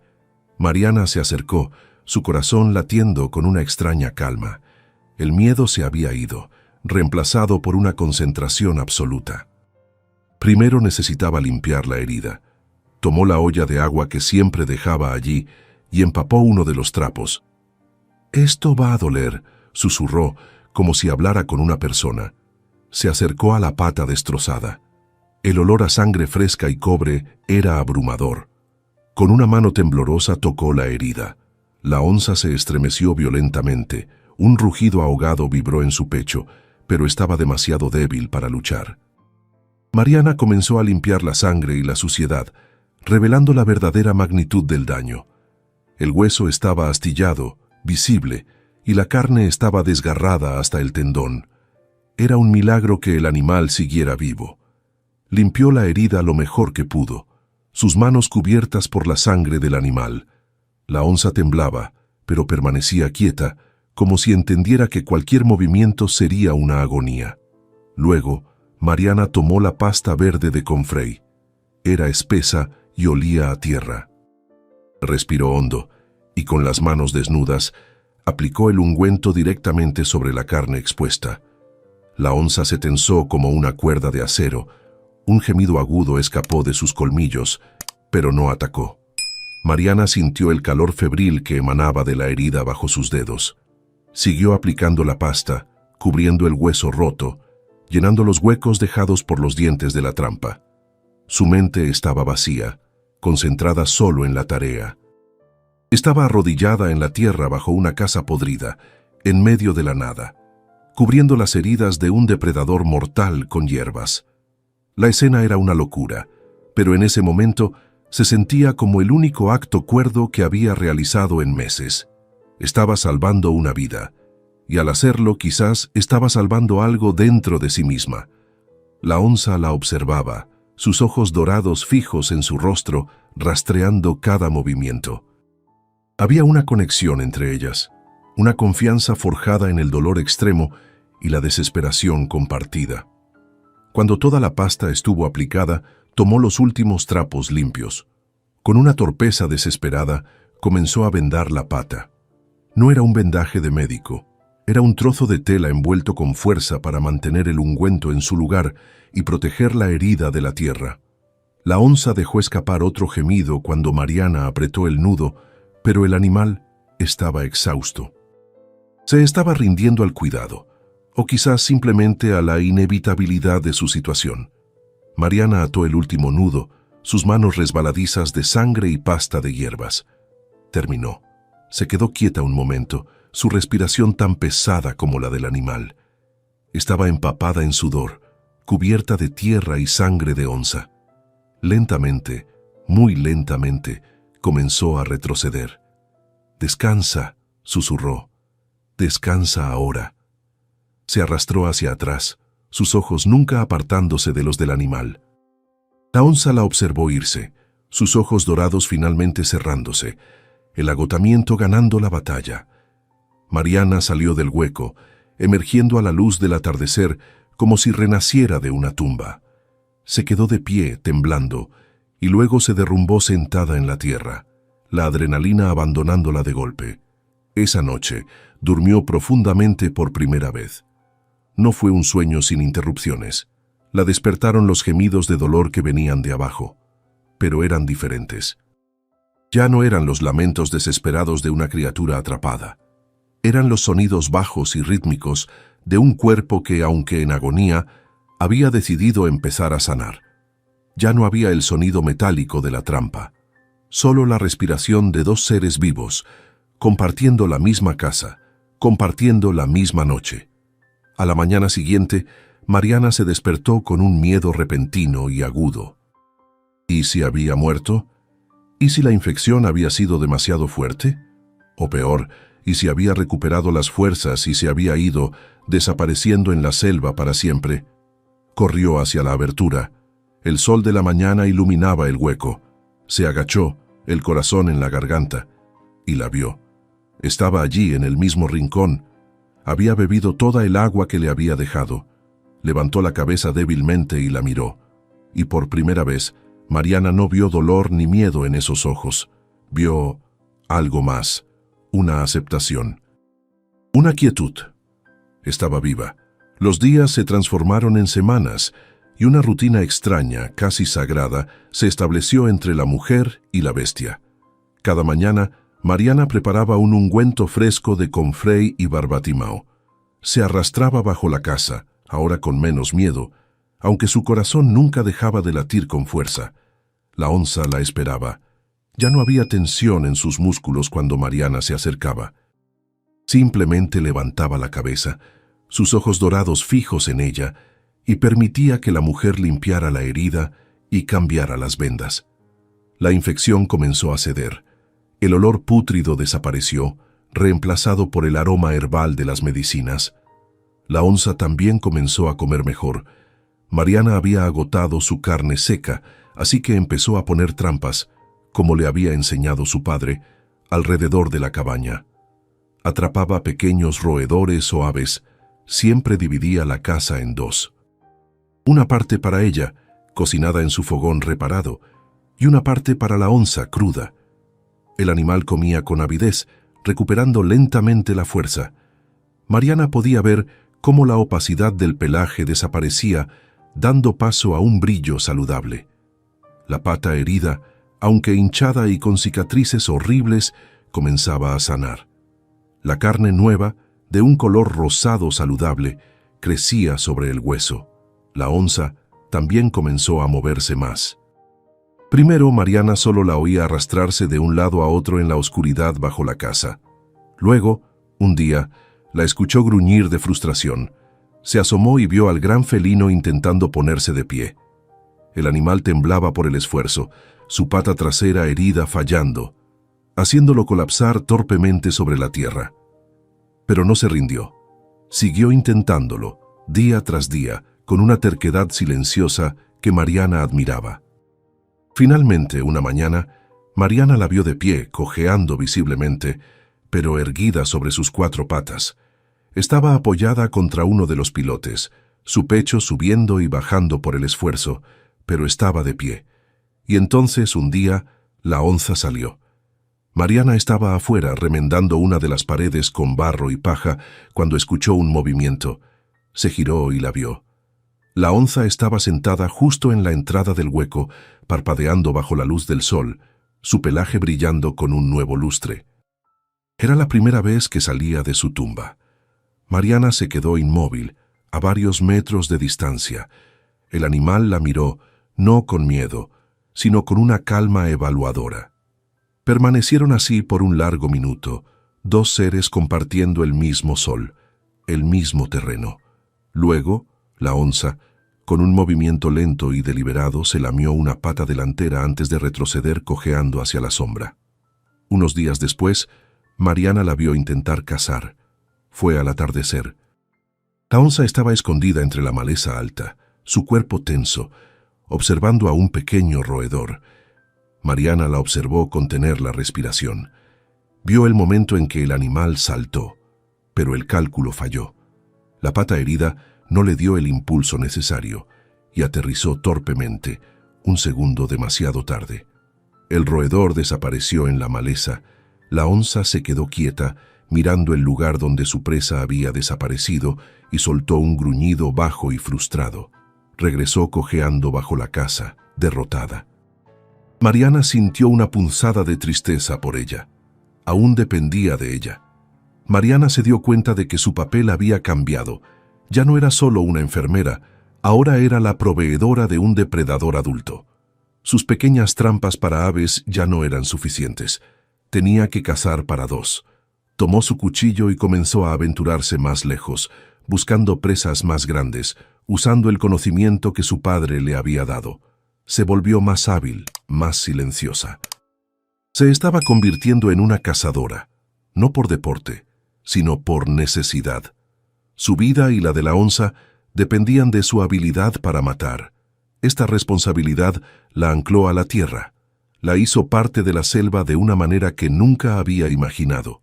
Mariana se acercó, su corazón latiendo con una extraña calma. El miedo se había ido, reemplazado por una concentración absoluta. Primero necesitaba limpiar la herida. Tomó la olla de agua que siempre dejaba allí y empapó uno de los trapos. «Esto va a doler», susurró, como si hablara con una persona. Se acercó a la pata destrozada. El olor a sangre fresca y cobre era abrumador. Con una mano temblorosa tocó la herida. La onza se estremeció violentamente. Un rugido ahogado vibró en su pecho, pero estaba demasiado débil para luchar. Mariana comenzó a limpiar la sangre y la suciedad, revelando la verdadera magnitud del daño. El hueso estaba astillado, visible, y la carne estaba desgarrada hasta el tendón. Era un milagro que el animal siguiera vivo. Limpió la herida lo mejor que pudo, sus manos cubiertas por la sangre del animal. La onza temblaba, pero permanecía quieta, como si entendiera que cualquier movimiento sería una agonía. Luego, Mariana tomó la pasta verde de Comfrey. Era espesa y olía a tierra. Respiró hondo y con las manos desnudas aplicó el ungüento directamente sobre la carne expuesta. La onza se tensó como una cuerda de acero. Un gemido agudo escapó de sus colmillos, pero no atacó. Mariana sintió el calor febril que emanaba de la herida bajo sus dedos. Siguió aplicando la pasta, cubriendo el hueso roto, llenando los huecos dejados por los dientes de la trampa. Su mente estaba vacía, concentrada solo en la tarea. Estaba arrodillada en la tierra bajo una casa podrida, en medio de la nada, cubriendo las heridas de un depredador mortal con hierbas. La escena era una locura, pero en ese momento se sentía como el único acto cuerdo que había realizado en meses. Estaba salvando una vida, y al hacerlo quizás estaba salvando algo dentro de sí misma. La onza la observaba, sus ojos dorados fijos en su rostro, rastreando cada movimiento. Había una conexión entre ellas, una confianza forjada en el dolor extremo y la desesperación compartida. Cuando toda la pasta estuvo aplicada, tomó los últimos trapos limpios. Con una torpeza desesperada, comenzó a vendar la pata. No era un vendaje de médico, era un trozo de tela envuelto con fuerza para mantener el ungüento en su lugar y proteger la herida de la tierra. La onza dejó escapar otro gemido cuando Mariana apretó el nudo, pero el animal estaba exhausto. Se estaba rindiendo al cuidado, o quizás simplemente a la inevitabilidad de su situación. Mariana ató el último nudo, sus manos resbaladizas de sangre y pasta de hierbas. Terminó. Se quedó quieta un momento, su respiración tan pesada como la del animal. Estaba empapada en sudor, cubierta de tierra y sangre de onza. Lentamente, muy lentamente, comenzó a retroceder. «Descansa», susurró. «Descansa ahora». Se arrastró hacia atrás, sus ojos nunca apartándose de los del animal. La onza la observó irse, sus ojos dorados finalmente cerrándose, el agotamiento ganando la batalla. Mariana salió del hueco, emergiendo a la luz del atardecer como si renaciera de una tumba. Se quedó de pie, temblando, y luego se derrumbó sentada en la tierra, la adrenalina abandonándola de golpe. Esa noche durmió profundamente por primera vez. No fue un sueño sin interrupciones. La despertaron los gemidos de dolor que venían de abajo, pero eran diferentes. Ya no eran los lamentos desesperados de una criatura atrapada. Eran los sonidos bajos y rítmicos de un cuerpo que, aunque en agonía, había decidido empezar a sanar. Ya no había el sonido metálico de la trampa, solo la respiración de dos seres vivos, compartiendo la misma casa, compartiendo la misma noche. A la mañana siguiente, Mariana se despertó con un miedo repentino y agudo. ¿Y si había muerto? ¿Y si la infección había sido demasiado fuerte? O peor, ¿y si había recuperado las fuerzas y se había ido, desapareciendo en la selva para siempre? Corrió hacia la abertura. El sol de la mañana iluminaba el hueco. Se agachó, el corazón en la garganta, y la vio. Estaba allí, en el mismo rincón. Había bebido toda el agua que le había dejado. Levantó la cabeza débilmente y la miró. Y por primera vez, Mariana no vio dolor ni miedo en esos ojos. Vio algo más, una aceptación. Una quietud. Estaba viva. Los días se transformaron en semanas y una rutina extraña, casi sagrada, se estableció entre la mujer y la bestia. Cada mañana, Mariana preparaba un ungüento fresco de comfrey y barbatimao. Se arrastraba bajo la casa, ahora con menos miedo, aunque su corazón nunca dejaba de latir con fuerza. La onza la esperaba. Ya no había tensión en sus músculos cuando Mariana se acercaba. Simplemente levantaba la cabeza, sus ojos dorados fijos en ella, y permitía que la mujer limpiara la herida y cambiara las vendas. La infección comenzó a ceder. El olor pútrido desapareció, reemplazado por el aroma herbal de las medicinas. La onza también comenzó a comer mejor. Mariana había agotado su carne seca, así que empezó a poner trampas, como le había enseñado su padre, alrededor de la cabaña. Atrapaba pequeños roedores o aves, siempre dividía la casa en dos. Una parte para ella, cocinada en su fogón reparado, y una parte para la onza cruda. El animal comía con avidez, recuperando lentamente la fuerza. Mariana podía ver cómo la opacidad del pelaje desaparecía, dando paso a un brillo saludable. La pata herida, aunque hinchada y con cicatrices horribles, comenzaba a sanar. La carne nueva, de un color rosado saludable, crecía sobre el hueso. La onza también comenzó a moverse más. Primero, Mariana solo la oía arrastrarse de un lado a otro en la oscuridad bajo la casa. Luego, un día, la escuchó gruñir de frustración. Se asomó y vio al gran felino intentando ponerse de pie. El animal temblaba por el esfuerzo, su pata trasera herida fallando, haciéndolo colapsar torpemente sobre la tierra. Pero no se rindió. Siguió intentándolo, día tras día, con una terquedad silenciosa que Mariana admiraba. Finalmente, una mañana, Mariana la vio de pie, cojeando visiblemente, pero erguida sobre sus 4 patas. Estaba apoyada contra uno de los pilotes, su pecho subiendo y bajando por el esfuerzo, pero estaba de pie. Y entonces, un día, la onza salió. Mariana estaba afuera remendando una de las paredes con barro y paja cuando escuchó un movimiento. Se giró y la vio. La onza estaba sentada justo en la entrada del hueco, parpadeando bajo la luz del sol, su pelaje brillando con un nuevo lustre. Era la primera vez que salía de su tumba. Mariana se quedó inmóvil, a varios metros de distancia. El animal la miró, no con miedo, sino con una calma evaluadora. Permanecieron así por un largo minuto, 2 seres compartiendo el mismo sol, el mismo terreno. Luego, la onza, con un movimiento lento y deliberado, se lamió una pata delantera antes de retroceder cojeando hacia la sombra. Unos días después, Mariana la vio intentar cazar. Fue al atardecer. La onza estaba escondida entre la maleza alta, su cuerpo tenso, observando a un pequeño roedor. Mariana la observó contener la respiración. Vio el momento en que el animal saltó, pero el cálculo falló. La pata herida no le dio el impulso necesario y aterrizó torpemente, un segundo demasiado tarde. El roedor desapareció en la maleza. La onza se quedó quieta, mirando el lugar donde su presa había desaparecido, y soltó un gruñido bajo y frustrado. Regresó cojeando bajo la casa, derrotada. Mariana sintió una punzada de tristeza por ella. Aún dependía de ella. Mariana se dio cuenta de que su papel había cambiado. Ya no era solo una enfermera, ahora era la proveedora de un depredador adulto. Sus pequeñas trampas para aves ya no eran suficientes. Tenía que cazar para 2. Tomó su cuchillo y comenzó a aventurarse más lejos, buscando presas más grandes, usando el conocimiento que su padre le había dado. Se volvió más hábil, más silenciosa. Se estaba convirtiendo en una cazadora, no por deporte, sino por necesidad. Su vida y la de la onza dependían de su habilidad para matar. Esta responsabilidad la ancló a la tierra. La hizo parte de la selva de una manera que nunca había imaginado.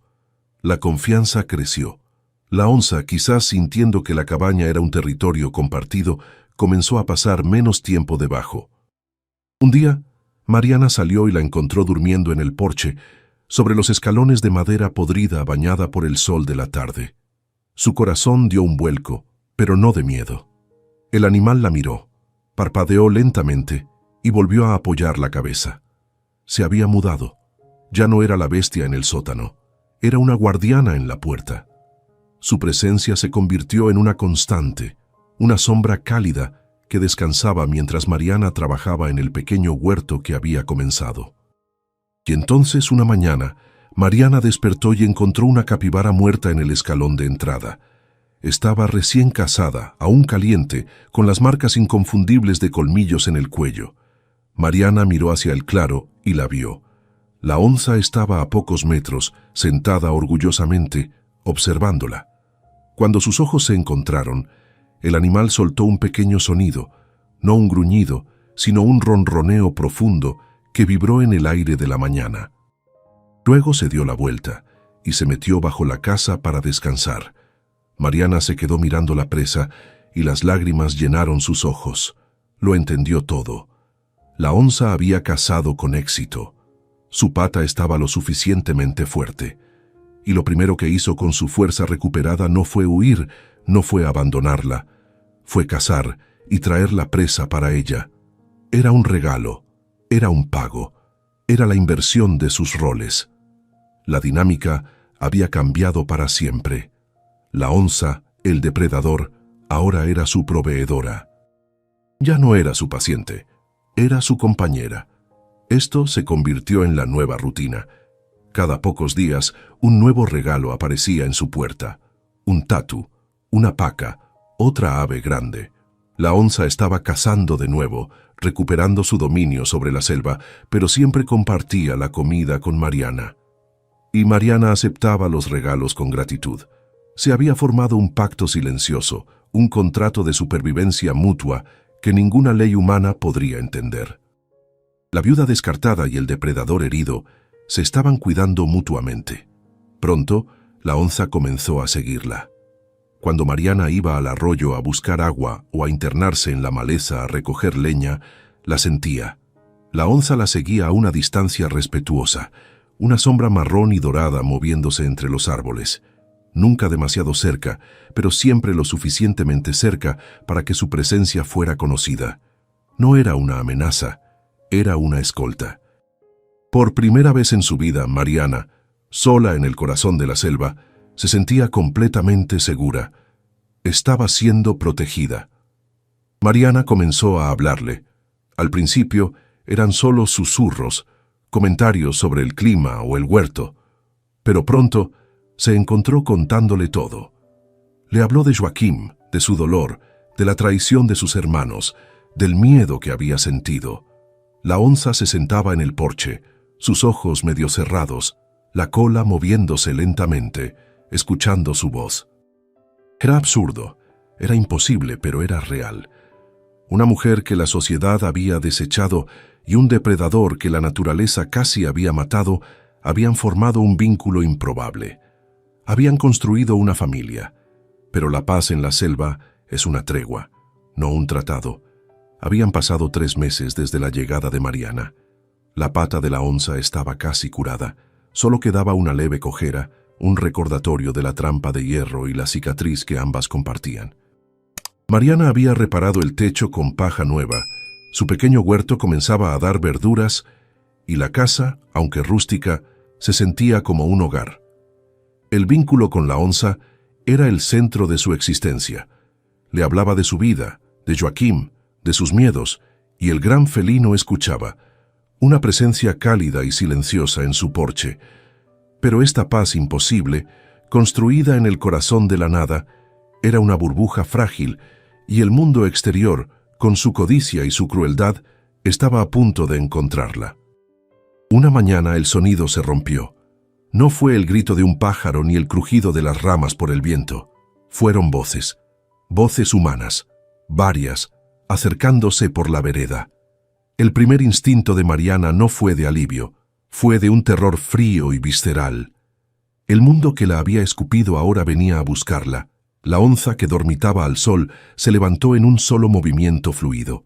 La confianza creció. La onza, quizás sintiendo que la cabaña era un territorio compartido, comenzó a pasar menos tiempo debajo. Un día, Mariana salió y la encontró durmiendo en el porche, sobre los escalones de madera podrida bañada por el sol de la tarde. Su corazón dio un vuelco, pero no de miedo. El animal la miró, parpadeó lentamente y volvió a apoyar la cabeza. Se había mudado. Ya no era la bestia en el sótano, era una guardiana en la puerta. Su presencia se convirtió en una constante, una sombra cálida que descansaba mientras Mariana trabajaba en el pequeño huerto que había comenzado. Y entonces, una mañana, Mariana despertó y encontró una capibara muerta en el escalón de entrada. Estaba recién casada, aún caliente, con las marcas inconfundibles de colmillos en el cuello. Mariana miró hacia el claro y la vio. La onza estaba a pocos metros, sentada orgullosamente, observándola. Cuando sus ojos se encontraron, el animal soltó un pequeño sonido, no un gruñido, sino un ronroneo profundo que vibró en el aire de la mañana. Luego se dio la vuelta y se metió bajo la casa para descansar. Mariana se quedó mirando la presa y las lágrimas llenaron sus ojos. Lo entendió todo. La onza había cazado con éxito. Su pata estaba lo suficientemente fuerte. Y lo primero que hizo con su fuerza recuperada no fue huir, no fue abandonarla. Fue cazar y traer la presa para ella. Era un regalo, era un pago, era la inversión de sus roles. La dinámica había cambiado para siempre. La onza, el depredador, ahora era su proveedora. Ya no era su paciente, era su compañera. Esto se convirtió en la nueva rutina. Cada pocos días, un nuevo regalo aparecía en su puerta. Un tatu, una paca, otra ave grande. La onza estaba cazando de nuevo, recuperando su dominio sobre la selva, pero siempre compartía la comida con Mariana. Y Mariana aceptaba los regalos con gratitud. Se había formado un pacto silencioso, un contrato de supervivencia mutua que ninguna ley humana podría entender. La viuda descartada y el depredador herido se estaban cuidando mutuamente. Pronto, la onza comenzó a seguirla. Cuando Mariana iba al arroyo a buscar agua o a internarse en la maleza a recoger leña, la sentía. La onza la seguía a una distancia respetuosa, una sombra marrón y dorada moviéndose entre los árboles. Nunca demasiado cerca, pero siempre lo suficientemente cerca para que su presencia fuera conocida. No era una amenaza, era una escolta. Por primera vez en su vida, Mariana, sola en el corazón de la selva, se sentía completamente segura. Estaba siendo protegida. Mariana comenzó a hablarle. Al principio eran solo susurros, comentarios sobre el clima o el huerto, pero pronto se encontró contándole todo. Le habló de Joaquim, de su dolor, de la traición de sus hermanos, del miedo que había sentido. La onza se sentaba en el porche, sus ojos medio cerrados, la cola moviéndose lentamente, escuchando su voz. Era absurdo, era imposible, pero era real. Una mujer que la sociedad había desechado y un depredador que la naturaleza casi había matado habían formado un vínculo improbable. Habían construido una familia, pero la paz en la selva es una tregua, no un tratado. Habían pasado 3 meses desde la llegada de Mariana. La pata de la onza estaba casi curada, solo quedaba una leve cojera, un recordatorio de la trampa de hierro y la cicatriz que ambas compartían. Mariana había reparado el techo con paja nueva, su pequeño huerto comenzaba a dar verduras y la casa, aunque rústica, se sentía como un hogar. El vínculo con la onza era el centro de su existencia. Le hablaba de su vida, de Joaquim, de sus miedos, y el gran felino escuchaba, una presencia cálida y silenciosa en su porche. Pero esta paz imposible, construida en el corazón de la nada, era una burbuja frágil, y el mundo exterior, con su codicia y su crueldad, estaba a punto de encontrarla. Una mañana el sonido se rompió. No fue el grito de un pájaro ni el crujido de las ramas por el viento. Fueron voces, voces humanas, varias, acercándose por la vereda. El primer instinto de Mariana no fue de alivio, fue de un terror frío y visceral. El mundo que la había escupido ahora venía a buscarla. La onza que dormitaba al sol se levantó en un solo movimiento fluido.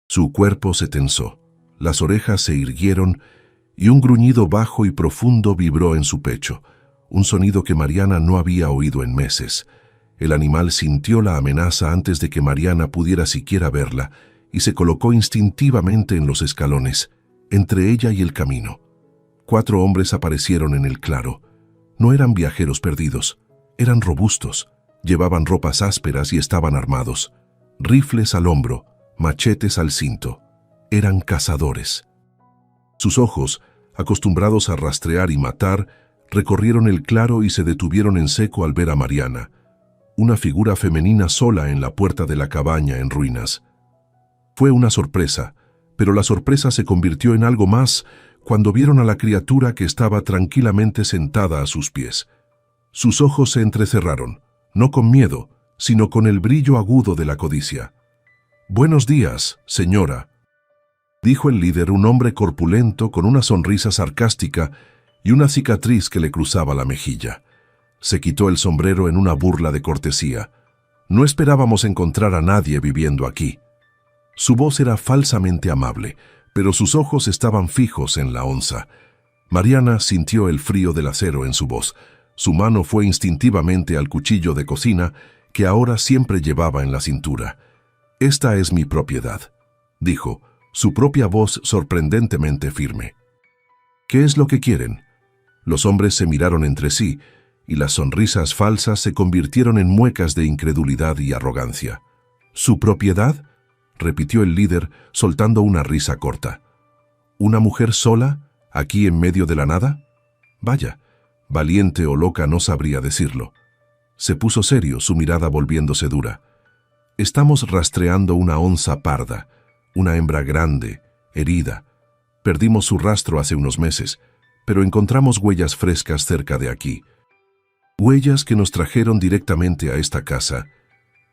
Su cuerpo se tensó, las orejas se irguieron y un gruñido bajo y profundo vibró en su pecho, un sonido que Mariana no había oído en meses. El animal sintió la amenaza antes de que Mariana pudiera siquiera verla y se colocó instintivamente en los escalones, entre ella y el camino. 4 hombres aparecieron en el claro. No eran viajeros perdidos, eran robustos, llevaban ropas ásperas y estaban armados, rifles al hombro, machetes al cinto. Eran cazadores. Sus ojos, acostumbrados a rastrear y matar, recorrieron el claro y se detuvieron en seco al ver a Mariana, una figura femenina sola en la puerta de la cabaña en ruinas. Fue una sorpresa, pero la sorpresa se convirtió en algo más cuando vieron a la criatura que estaba tranquilamente sentada a sus pies. Sus ojos se entrecerraron, no con miedo, sino con el brillo agudo de la codicia. «Buenos días, señora», dijo el líder, un hombre corpulento con una sonrisa sarcástica y una cicatriz que le cruzaba la mejilla. Se quitó el sombrero en una burla de cortesía. No esperábamos encontrar a nadie viviendo aquí. Su voz era falsamente amable, pero sus ojos estaban fijos en la onza. Mariana sintió el frío del acero en su voz. Su mano fue instintivamente al cuchillo de cocina que ahora siempre llevaba en la cintura. «Esta es mi propiedad», dijo, su propia voz sorprendentemente firme. «¿Qué es lo que quieren?». Los hombres se miraron entre sí, y las sonrisas falsas se convirtieron en muecas de incredulidad y arrogancia. «¿Su propiedad?», repitió el líder, soltando una risa corta. «¿Una mujer sola, aquí en medio de la nada? Vaya, valiente o loca no sabría decirlo». Se puso serio, su mirada volviéndose dura. «Estamos rastreando una onza parda, una hembra grande, herida. Perdimos su rastro hace unos meses, pero encontramos huellas frescas cerca de aquí. Huellas que nos trajeron directamente a esta casa».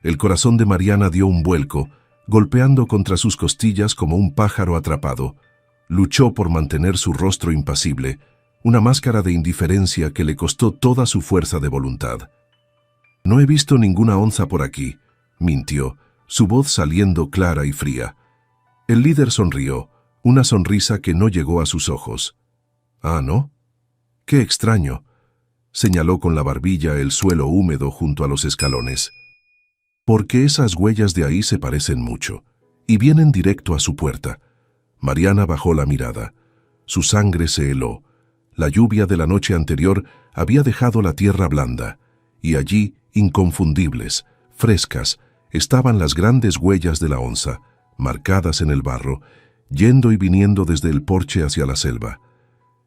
El corazón de Mariana dio un vuelco, golpeando contra sus costillas como un pájaro atrapado. Luchó por mantener su rostro impasible, una máscara de indiferencia que le costó toda su fuerza de voluntad. «No he visto ninguna onza por aquí», mintió, su voz saliendo clara y fría. El líder sonrió, una sonrisa que no llegó a sus ojos. «¿Ah, no? Qué extraño», señaló con la barbilla el suelo húmedo junto a los escalones. «Porque esas huellas de ahí se parecen mucho, y vienen directo a su puerta». Mariana bajó la mirada. Su sangre se heló. La lluvia de la noche anterior había dejado la tierra blanda, y allí, inconfundibles, frescas, estaban las grandes huellas de la onza, marcadas en el barro, yendo y viniendo desde el porche hacia la selva.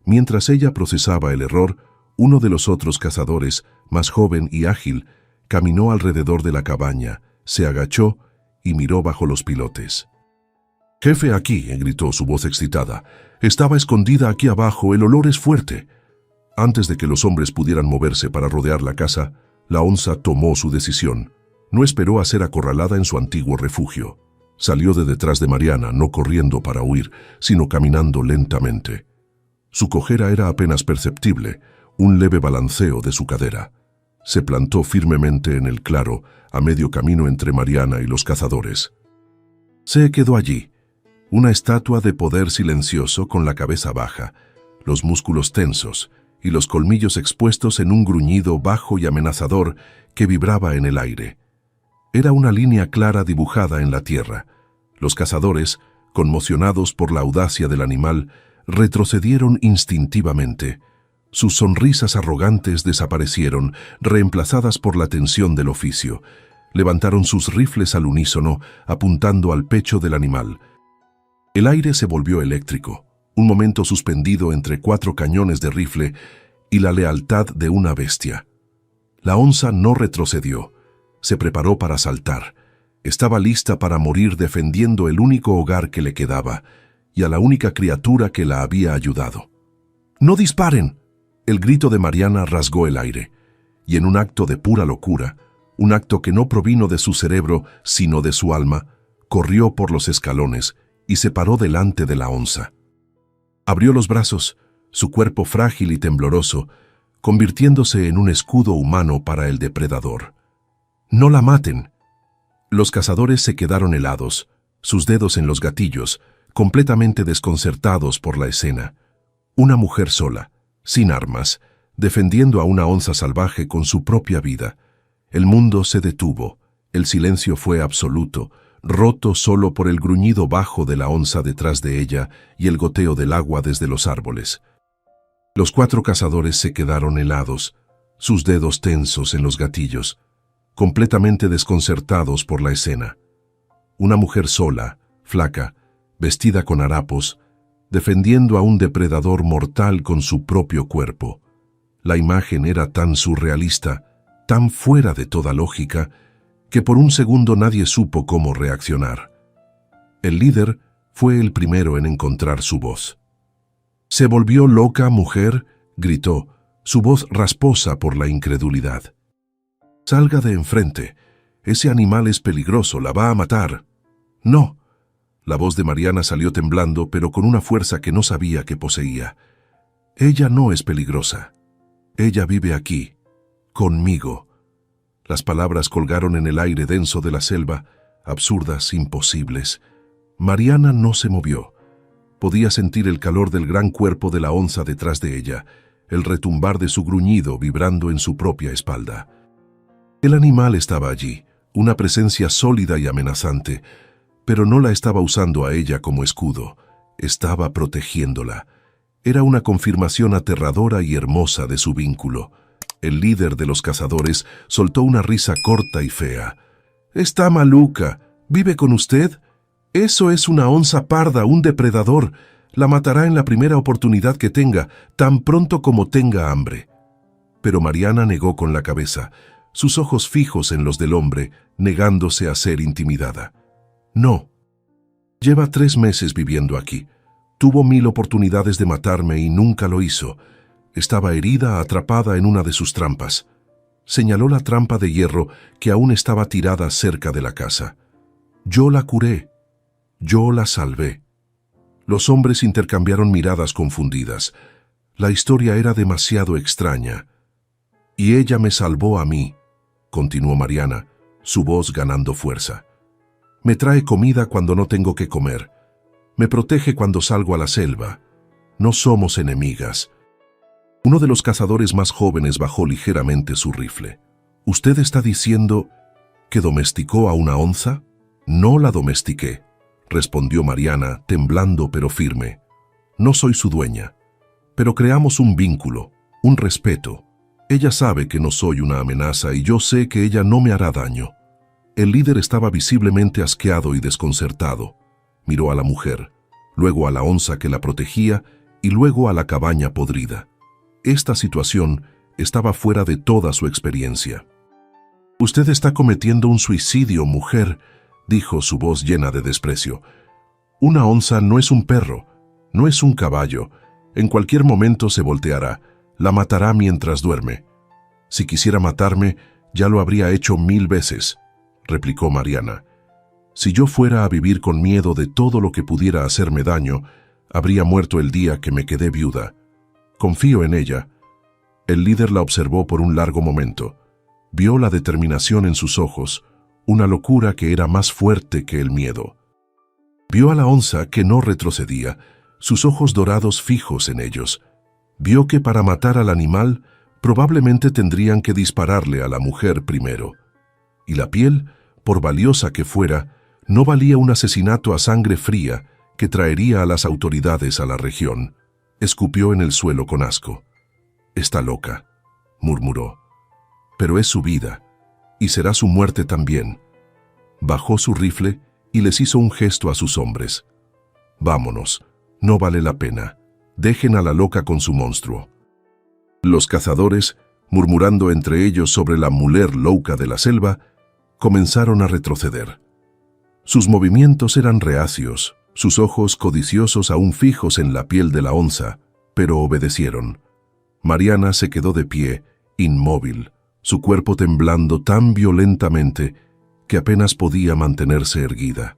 Mientras ella procesaba el error, uno de los otros cazadores, más joven y ágil, caminó alrededor de la cabaña, se agachó y miró bajo los pilotes. «Jefe, aquí», gritó su voz excitada. «Estaba escondida aquí abajo, el olor es fuerte». Antes de que los hombres pudieran moverse para rodear la casa, la onza tomó su decisión. No esperó a ser acorralada en su antiguo refugio. Salió de detrás de Mariana, no corriendo para huir, sino caminando lentamente. Su cojera era apenas perceptible, un leve balanceo de su cadera. Se plantó firmemente en el claro, a medio camino entre Mariana y los cazadores. Se quedó allí, una estatua de poder silencioso con la cabeza baja, los músculos tensos y los colmillos expuestos en un gruñido bajo y amenazador que vibraba en el aire. Era una línea clara dibujada en la tierra. Los cazadores, conmocionados por la audacia del animal, retrocedieron instintivamente. Sus sonrisas arrogantes desaparecieron, reemplazadas por la tensión del oficio. Levantaron sus rifles al unísono, apuntando al pecho del animal. El aire se volvió eléctrico, un momento suspendido entre 4 cañones de rifle y la lealtad de una bestia. La onza no retrocedió. Se preparó para saltar. Estaba lista para morir defendiendo el único hogar que le quedaba y a la única criatura que la había ayudado. «¡No disparen!». El grito de Mariana rasgó el aire, y en un acto de pura locura, un acto que no provino de su cerebro sino de su alma, corrió por los escalones y se paró delante de la onza. Abrió los brazos, su cuerpo frágil y tembloroso, convirtiéndose en un escudo humano para el depredador. «¡No la maten!». Los cazadores se quedaron helados, sus dedos en los gatillos, completamente desconcertados por la escena. Una mujer sola, sin armas, defendiendo a una onza salvaje con su propia vida. El mundo se detuvo. El silencio fue absoluto, roto solo por el gruñido bajo de la onza detrás de ella y el goteo del agua desde los árboles. Los 4 cazadores se quedaron helados, sus dedos tensos en los gatillos, completamente desconcertados por la escena. Una mujer sola, flaca, vestida con harapos, defendiendo a un depredador mortal con su propio cuerpo. La imagen era tan surrealista, tan fuera de toda lógica, que por un segundo nadie supo cómo reaccionar. El líder fue el primero en encontrar su voz. «¿Se volvió loca, mujer?», gritó, su voz rasposa por la incredulidad. «Salga de enfrente. Ese animal es peligroso, la va a matar». «No». La voz de Mariana salió temblando, pero con una fuerza que no sabía que poseía. «Ella no es peligrosa. Ella vive aquí, conmigo». Las palabras colgaron en el aire denso de la selva, absurdas, imposibles. Mariana no se movió. Podía sentir el calor del gran cuerpo de la onza detrás de ella, el retumbar de su gruñido vibrando en su propia espalda. El animal estaba allí, una presencia sólida y amenazante, pero no la estaba usando a ella como escudo, estaba protegiéndola. Era una confirmación aterradora y hermosa de su vínculo. El líder de los cazadores soltó una risa corta y fea. «Está maluca. ¿Vive con usted? Eso es una onza parda, un depredador. La matará en la primera oportunidad que tenga, tan pronto como tenga hambre». Pero Mariana negó con la cabeza, sus ojos fijos en los del hombre, negándose a ser intimidada. «No. Lleva 3 meses viviendo aquí. Tuvo 1000 oportunidades de matarme y nunca lo hizo. Estaba herida, atrapada en una de sus trampas». Señaló la trampa de hierro que aún estaba tirada cerca de la casa. «Yo la curé. Yo la salvé». Los hombres intercambiaron miradas confundidas. La historia era demasiado extraña. «Y ella me salvó a mí», continuó Mariana, su voz ganando fuerza. «Me trae comida cuando no tengo que comer. Me protege cuando salgo a la selva. No somos enemigas». Uno de los cazadores más jóvenes bajó ligeramente su rifle. «¿Usted está diciendo que domesticó a una onza?» «No la domestiqué», respondió Mariana, temblando pero firme. «No soy su dueña. Pero creamos un vínculo, un respeto. Ella sabe que no soy una amenaza y yo sé que ella no me hará daño». El líder estaba visiblemente asqueado y desconcertado. Miró a la mujer, luego a la onza que la protegía y luego a la cabaña podrida. Esta situación estaba fuera de toda su experiencia. «Usted está cometiendo un suicidio, mujer», dijo su voz llena de desprecio. «Una onza no es un perro, no es un caballo. En cualquier momento se volteará, la matará mientras duerme. Si quisiera matarme, ya lo habría hecho 1000 veces», replicó Mariana. «Si yo fuera a vivir con miedo de todo lo que pudiera hacerme daño, habría muerto el día que me quedé viuda. Confío en ella». El líder la observó por un largo momento. Vio la determinación en sus ojos, una locura que era más fuerte que el miedo. Vio a la onza que no retrocedía, sus ojos dorados fijos en ellos. Vio que para matar al animal probablemente tendrían que dispararle a la mujer primero. Y la piel, por valiosa que fuera, no valía un asesinato a sangre fría que traería a las autoridades a la región. Escupió en el suelo con asco. «Está loca», murmuró. «Pero es su vida, y será su muerte también». Bajó su rifle y les hizo un gesto a sus hombres. «Vámonos, no vale la pena. Dejen a la loca con su monstruo». Los cazadores, murmurando entre ellos sobre la mujer loca de la selva, comenzaron a retroceder. Sus movimientos eran reacios, sus ojos codiciosos aún fijos en la piel de la onza, pero obedecieron. Mariana se quedó de pie, inmóvil, su cuerpo temblando tan violentamente que apenas podía mantenerse erguida.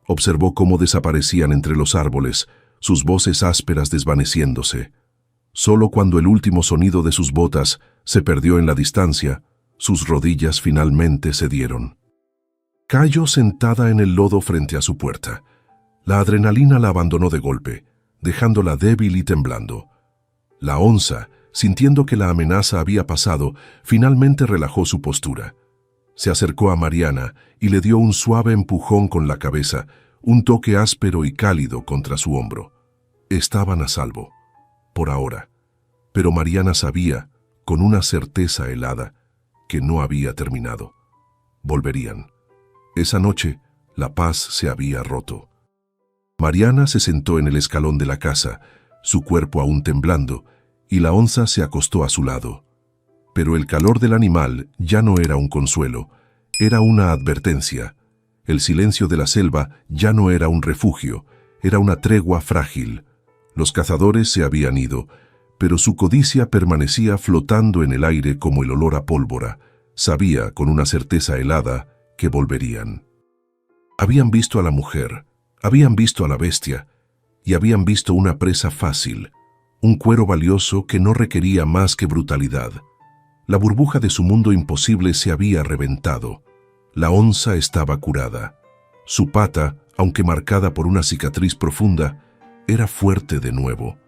Observó cómo desaparecían entre los árboles, sus voces ásperas desvaneciéndose. Solo cuando el último sonido de sus botas se perdió en la distancia, sus rodillas finalmente cedieron. Cayó sentada en el lodo frente a su puerta. La adrenalina la abandonó de golpe, dejándola débil y temblando. La onza Sintiendo que la amenaza había pasado, finalmente relajó su postura. Se acercó a Mariana y le dio un suave empujón con la cabeza, un toque áspero y cálido contra su hombro. Estaban a salvo, por ahora. Pero Mariana sabía, con una certeza helada, que no había terminado. Volverían. Esa noche, la paz se había roto. Mariana se sentó en el escalón de la casa, su cuerpo aún temblando, y la onza se acostó a su lado. Pero el calor del animal ya no era un consuelo, era una advertencia. El silencio de la selva ya no era un refugio, era una tregua frágil. Los cazadores se habían ido, pero su codicia permanecía flotando en el aire como el olor a pólvora. Sabía, con una certeza helada, que volverían. Habían visto a la mujer, habían visto a la bestia, y habían visto una presa fácil, un cuero valioso que no requería más que brutalidad. La burbuja de su mundo imposible se había reventado. La onza estaba curada. Su pata, aunque marcada por una cicatriz profunda, era fuerte de nuevo.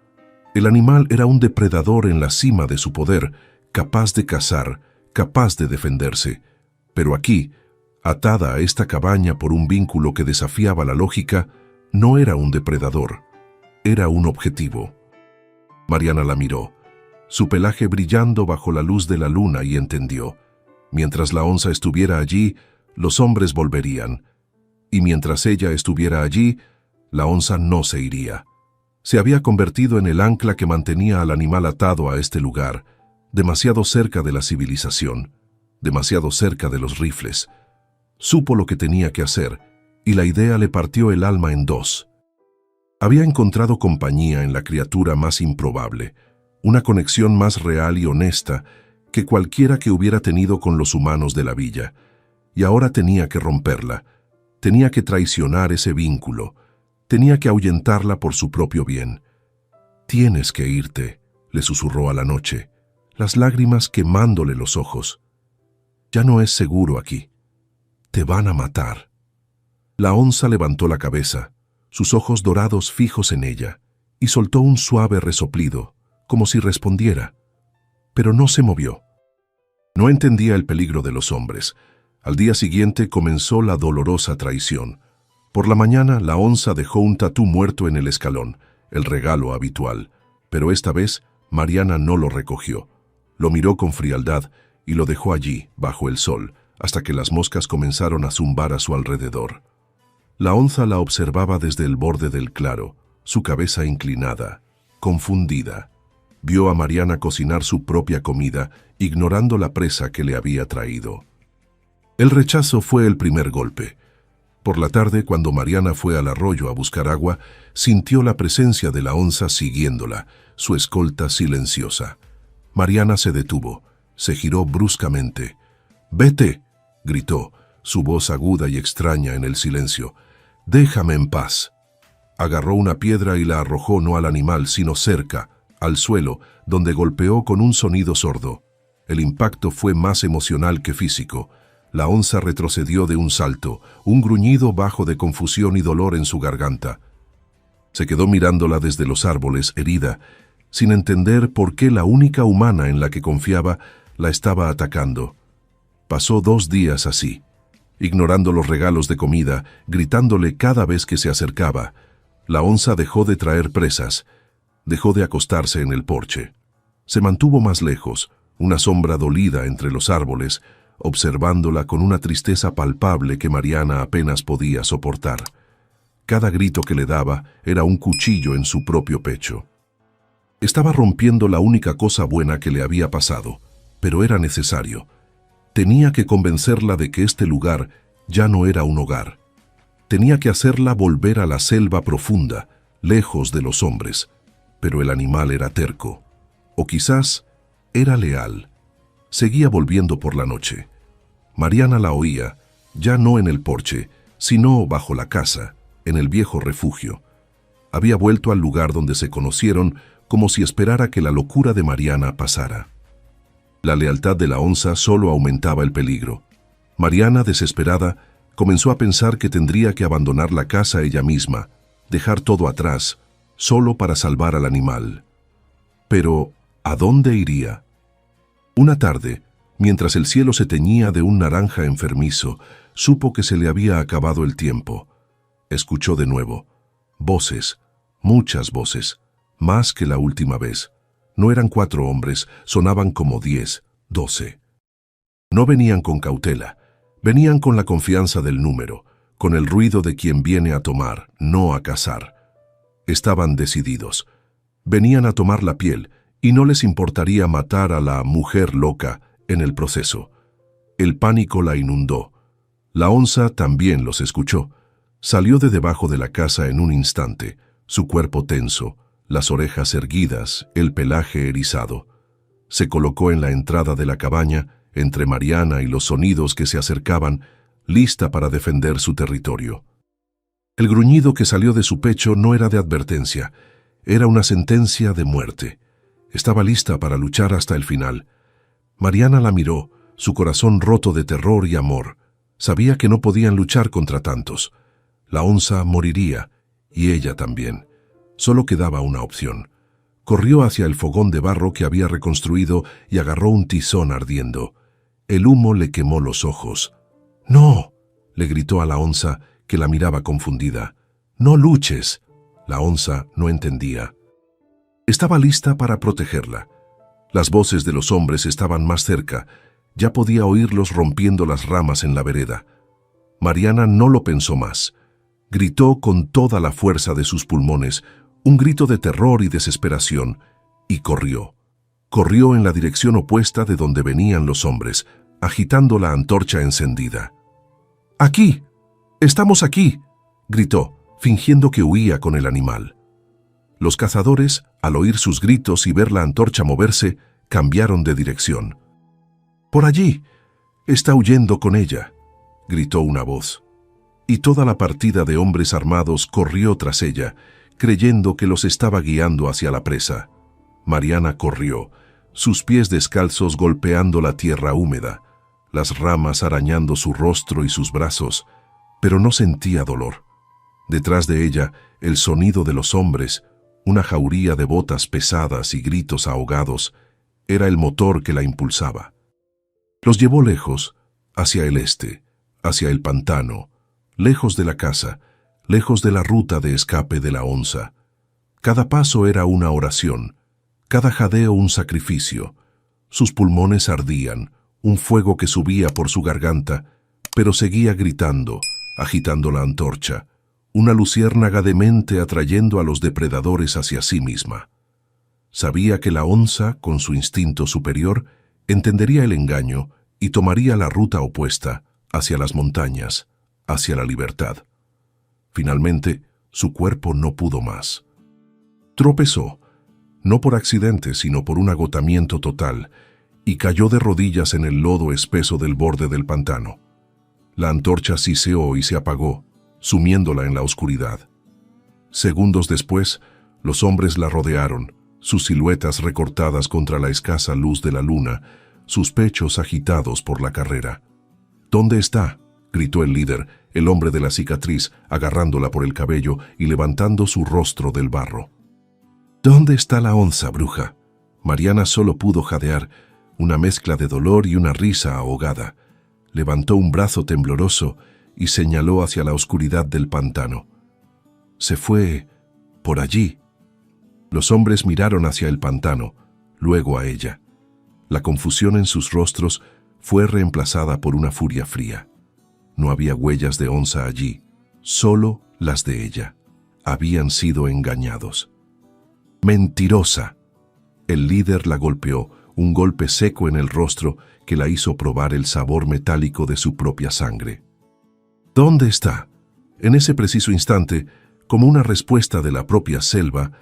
El animal era un depredador en la cima de su poder, capaz de cazar, capaz de defenderse. Pero aquí, atada a esta cabaña por un vínculo que desafiaba la lógica, no era un depredador, era un objetivo. Mariana la miró, su pelaje brillando bajo la luz de la luna, y entendió. Mientras la onza estuviera allí, los hombres volverían. Y mientras ella estuviera allí, la onza no se iría. Se había convertido en el ancla que mantenía al animal atado a este lugar, demasiado cerca de la civilización, demasiado cerca de los rifles. Supo lo que tenía que hacer, y la idea le partió el alma en dos. Había encontrado compañía en la criatura más improbable, una conexión más real y honesta que cualquiera que hubiera tenido con los humanos de la villa, y ahora tenía que romperla, tenía que traicionar ese vínculo, tenía que ahuyentarla por su propio bien. «Tienes que irte», le susurró a la noche, las lágrimas quemándole los ojos. «Ya no es seguro aquí. Te van a matar». La onza levantó la cabeza, sus ojos dorados fijos en ella, y soltó un suave resoplido, como si respondiera. Pero no se movió. No entendía el peligro de los hombres. Al día siguiente comenzó la dolorosa traición. Por la mañana, la onza dejó un tatú muerto en el escalón, el regalo habitual. Pero esta vez, Mariana no lo recogió. Lo miró con frialdad y lo dejó allí, bajo el sol, hasta que las moscas comenzaron a zumbar a su alrededor. La onza la observaba desde el borde del claro, su cabeza inclinada, confundida. Vio a Mariana cocinar su propia comida, ignorando la presa que le había traído. El rechazo fue el primer golpe. Por la tarde, cuando Mariana fue al arroyo a buscar agua, sintió la presencia de la onza siguiéndola, su escolta silenciosa. Mariana se detuvo, se giró bruscamente. «¡Vete!», gritó, su voz aguda y extraña en el silencio. «¡Déjame en paz!». Agarró una piedra y la arrojó no al animal, sino cerca, al suelo, donde golpeó con un sonido sordo. El impacto fue más emocional que físico. La onza retrocedió de un salto, un gruñido bajo de confusión y dolor en su garganta. Se quedó mirándola desde los árboles, herida, sin entender por qué la única humana en la que confiaba la estaba atacando. Pasó 2 días así, ignorando los regalos de comida, gritándole cada vez que se acercaba. La onza dejó de traer presas, dejó de acostarse en el porche. Se mantuvo más lejos, una sombra dolida entre los árboles, observándola con una tristeza palpable que Mariana apenas podía soportar. Cada grito que le daba era un cuchillo en su propio pecho. Estaba rompiendo la única cosa buena que le había pasado, pero era necesario. Tenía que convencerla de que este lugar ya no era un hogar. Tenía que hacerla volver a la selva profunda, lejos de los hombres. Pero el animal era terco. O quizás era leal. Seguía volviendo por la noche. Mariana la oía, ya no en el porche, sino bajo la casa, en el viejo refugio. Había vuelto al lugar donde se conocieron, como si esperara que la locura de Mariana pasara. La lealtad de la onza solo aumentaba el peligro. Mariana, desesperada, comenzó a pensar que tendría que abandonar la casa ella misma, dejar todo atrás, solo para salvar al animal. Pero ¿A dónde iría? Una tarde, mientras el cielo se teñía de un naranja enfermizo, supo que se le había acabado el tiempo. Escuchó de nuevo. Voces, muchas voces, más que la última vez. No eran 4 hombres, sonaban como 10, 12. No venían con cautela, venían con la confianza del número, con el ruido de quien viene a tomar, no a cazar. Estaban decididos. Venían a tomar la piel, y no les importaría matar a la mujer loca en el proceso. El pánico la inundó. La onza también los escuchó. Salió de debajo de la casa en un instante, su cuerpo tenso, las orejas erguidas, el pelaje erizado. Se colocó en la entrada de la cabaña, entre Mariana y los sonidos que se acercaban, lista para defender su territorio. El gruñido que salió de su pecho no era de advertencia, era una sentencia de muerte. Estaba lista para luchar hasta el final. Mariana la miró, su corazón roto de terror y amor. Sabía que no podían luchar contra tantos. La onza moriría, y ella también. Solo quedaba una opción. Corrió hacia el fogón de barro que había reconstruido y agarró un tizón ardiendo. El humo le quemó los ojos. «¡No!», le gritó a la onza, que la miraba confundida. «¡No luches!». La onza no entendía. Estaba lista para protegerla. Las voces de los hombres estaban más cerca. Ya podía oírlos rompiendo las ramas en la vereda. Mariana no lo pensó más. Gritó con toda la fuerza de sus pulmones, un grito de terror y desesperación, y corrió. Corrió en la dirección opuesta de donde venían los hombres, agitando la antorcha encendida. «¡Aquí! ¡Estamos aquí!», gritó, fingiendo que huía con el animal. Los cazadores, al oír sus gritos y ver la antorcha moverse, cambiaron de dirección. «¡Por allí! Está huyendo con ella», gritó una voz. Y toda la partida de hombres armados corrió tras ella, creyendo que los estaba guiando hacia la presa. Mariana corrió, sus pies descalzos golpeando la tierra húmeda, las ramas arañando su rostro y sus brazos, pero no sentía dolor. Detrás de ella, el sonido de los hombres, una jauría de botas pesadas y gritos ahogados, era el motor que la impulsaba. Los llevó lejos, hacia el este, hacia el pantano, lejos de la casa, lejos de la ruta de escape de la onza. Cada paso era una oración, cada jadeo un sacrificio. Sus pulmones ardían, un fuego que subía por su garganta, pero seguía gritando, agitando la antorcha, una luciérnaga demente atrayendo a los depredadores hacia sí misma. Sabía que la onza, con su instinto superior, entendería el engaño y tomaría la ruta opuesta, hacia las montañas, hacia la libertad. Finalmente, su cuerpo no pudo más. Tropezó, no por accidente, sino por un agotamiento total, y cayó de rodillas en el lodo espeso del borde del pantano. La antorcha siseó y se apagó, sumiéndola en la oscuridad. Segundos después, los hombres la rodearon, sus siluetas recortadas contra la escasa luz de la luna, sus pechos agitados por la carrera. «¿Dónde está?», gritó el líder, el hombre de la cicatriz, agarrándola por el cabello y levantando su rostro del barro. «¿Dónde está la onza, bruja?». Mariana solo pudo jadear, una mezcla de dolor y una risa ahogada. Levantó un brazo tembloroso y señaló hacia la oscuridad del pantano. «Se fue por allí». Los hombres miraron hacia el pantano, luego a ella. La confusión en sus rostros fue reemplazada por una furia fría. No había huellas de onza allí, solo las de ella. Habían sido engañados. «¡Mentirosa!». El líder la golpeó, un golpe seco en el rostro que la hizo probar el sabor metálico de su propia sangre. «¿Dónde está?». En ese preciso instante, como una respuesta de la propia selva,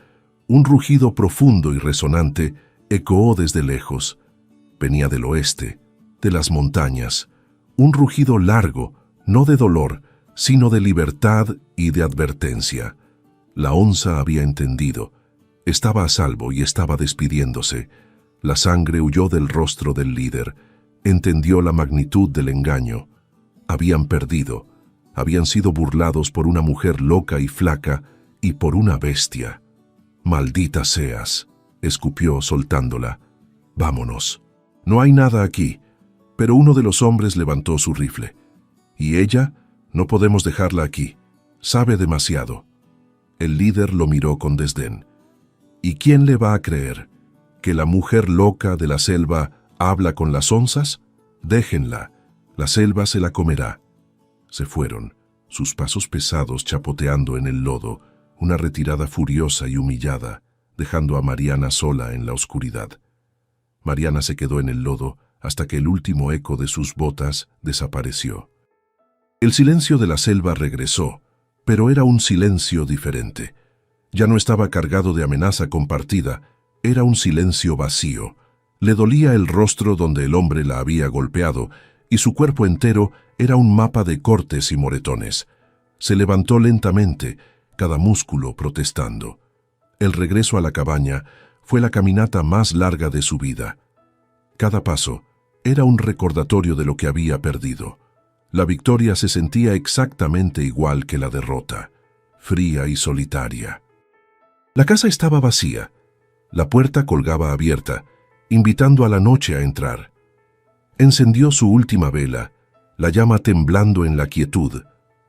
un rugido profundo y resonante ecoó desde lejos. Venía del oeste, de las montañas, un rugido largo, no de dolor, sino de libertad y de advertencia. La onza había entendido. Estaba a salvo y estaba despidiéndose. La sangre huyó del rostro del líder. Entendió la magnitud del engaño. Habían perdido. Habían sido burlados por una mujer loca y flaca y por una bestia. «Maldita seas», escupió soltándola. «Vámonos. No hay nada aquí». Pero uno de los hombres levantó su rifle. «¿Y ella? No podemos dejarla aquí. Sabe demasiado». El líder lo miró con desdén. «¿Y quién le va a creer? ¿Que la mujer loca de la selva habla con las onzas? Déjenla. La selva se la comerá». Se fueron, sus pasos pesados chapoteando en el lodo, una retirada furiosa y humillada, dejando a Mariana sola en la oscuridad. Mariana se quedó en el lodo hasta que el último eco de sus botas desapareció. El silencio de la selva regresó, pero era un silencio diferente. Ya no estaba cargado de amenaza compartida, era un silencio vacío. Le dolía el rostro donde el hombre la había golpeado, y su cuerpo entero era un mapa de cortes y moretones. Se levantó lentamente, cada músculo protestando. El regreso a la cabaña fue la caminata más larga de su vida. Cada paso era un recordatorio de lo que había perdido. La victoria se sentía exactamente igual que la derrota, fría y solitaria. La casa estaba vacía. La puerta colgaba abierta, invitando a la noche a entrar. Encendió su última vela, la llama temblando en la quietud.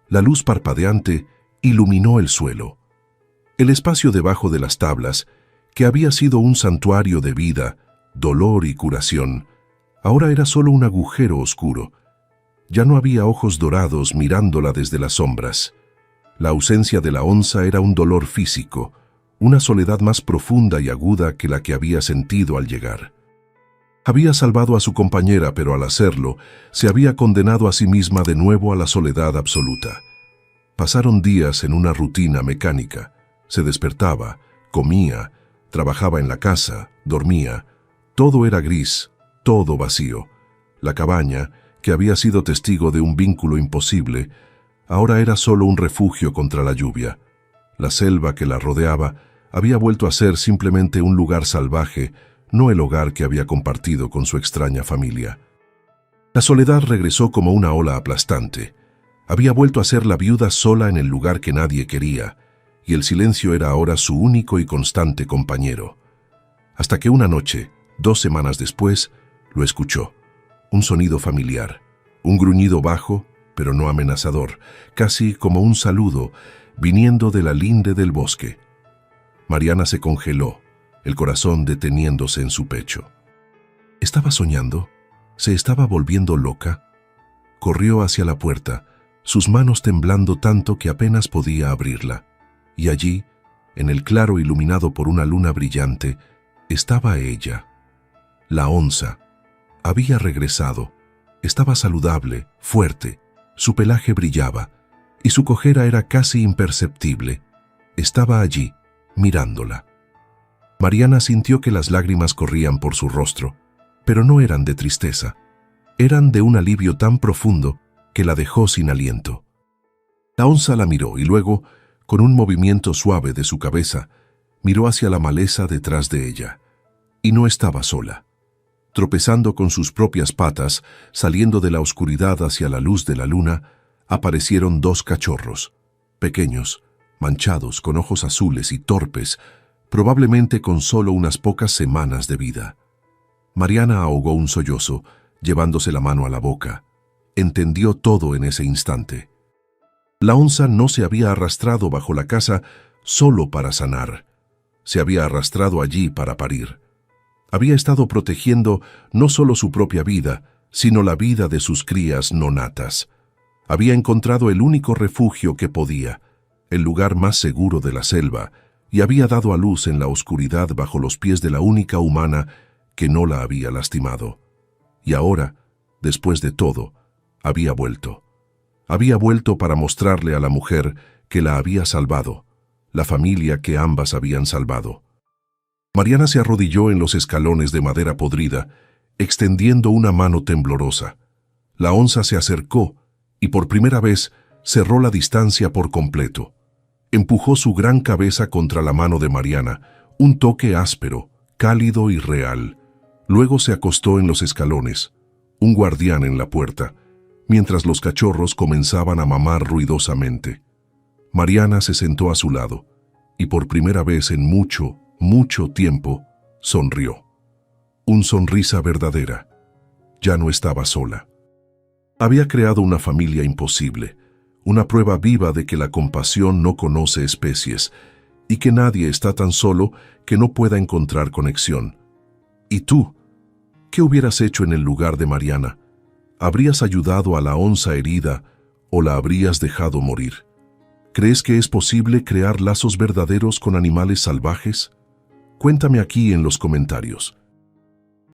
La luz parpadeante iluminó el suelo. El espacio debajo de las tablas, que había sido un santuario de vida, dolor y curación, ahora era solo un agujero oscuro. Ya no había ojos dorados mirándola desde las sombras. La ausencia de la onza era un dolor físico, una soledad más profunda y aguda que la que había sentido al llegar. Había salvado a su compañera, pero al hacerlo, se había condenado a sí misma de nuevo a la soledad absoluta. Pasaron días en una rutina mecánica. Se despertaba, comía, trabajaba en la casa, dormía. Todo era gris, todo vacío. La cabaña, que había sido testigo de un vínculo imposible, ahora era solo un refugio contra la lluvia. La selva que la rodeaba había vuelto a ser simplemente un lugar salvaje, no el hogar que había compartido con su extraña familia. La soledad regresó como una ola aplastante. Había vuelto a ser la viuda sola en el lugar que nadie quería, y el silencio era ahora su único y constante compañero. Hasta que una noche, 2 semanas después, lo escuchó. Un sonido familiar, un gruñido bajo, pero no amenazador, casi como un saludo, viniendo de la linde del bosque. Mariana se congeló, el corazón deteniéndose en su pecho. ¿Estaba soñando? ¿Se estaba volviendo loca? Corrió hacia la puerta, sus manos temblando tanto que apenas podía abrirla. Y allí, en el claro iluminado por una luna brillante, estaba ella. La onza. Había regresado. Estaba saludable, fuerte. Su pelaje brillaba, y su cojera era casi imperceptible. Estaba allí, mirándola. Mariana sintió que las lágrimas corrían por su rostro, pero no eran de tristeza. Eran de un alivio tan profundo que la dejó sin aliento. La onza la miró y luego, con un movimiento suave de su cabeza, miró hacia la maleza detrás de ella. Y no estaba sola. Tropezando con sus propias patas, saliendo de la oscuridad hacia la luz de la luna, aparecieron 2 cachorros, pequeños, manchados, con ojos azules y torpes, probablemente con solo unas pocas semanas de vida. Mariana ahogó un sollozo, llevándose la mano a la boca. Entendió todo en ese instante. La onza no se había arrastrado bajo la casa solo para sanar. Se había arrastrado allí para parir. Había estado protegiendo no solo su propia vida, sino la vida de sus crías no natas. Había encontrado el único refugio que podía, el lugar más seguro de la selva, y había dado a luz en la oscuridad bajo los pies de la única humana que no la había lastimado. Y ahora, después de todo, había vuelto. Había vuelto para mostrarle a la mujer que la había salvado, la familia que ambas habían salvado. Mariana se arrodilló en los escalones de madera podrida, extendiendo una mano temblorosa. La onza se acercó y por primera vez cerró la distancia por completo. Empujó su gran cabeza contra la mano de Mariana, un toque áspero, cálido y real. Luego se acostó en los escalones, un guardián en la puerta, mientras los cachorros comenzaban a mamar ruidosamente. Mariana se sentó a su lado, y por primera vez en mucho tiempo, Sonrió. Una sonrisa verdadera. Ya no estaba sola. Había creado una familia imposible, una prueba viva de que la compasión no conoce especies y que nadie está tan solo que no pueda encontrar conexión. ¿Y tú? ¿Qué hubieras hecho en el lugar de Mariana? ¿Habrías ayudado a la onza herida o la habrías dejado morir? ¿Crees que es posible crear lazos verdaderos con animales salvajes? Cuéntame aquí en los comentarios.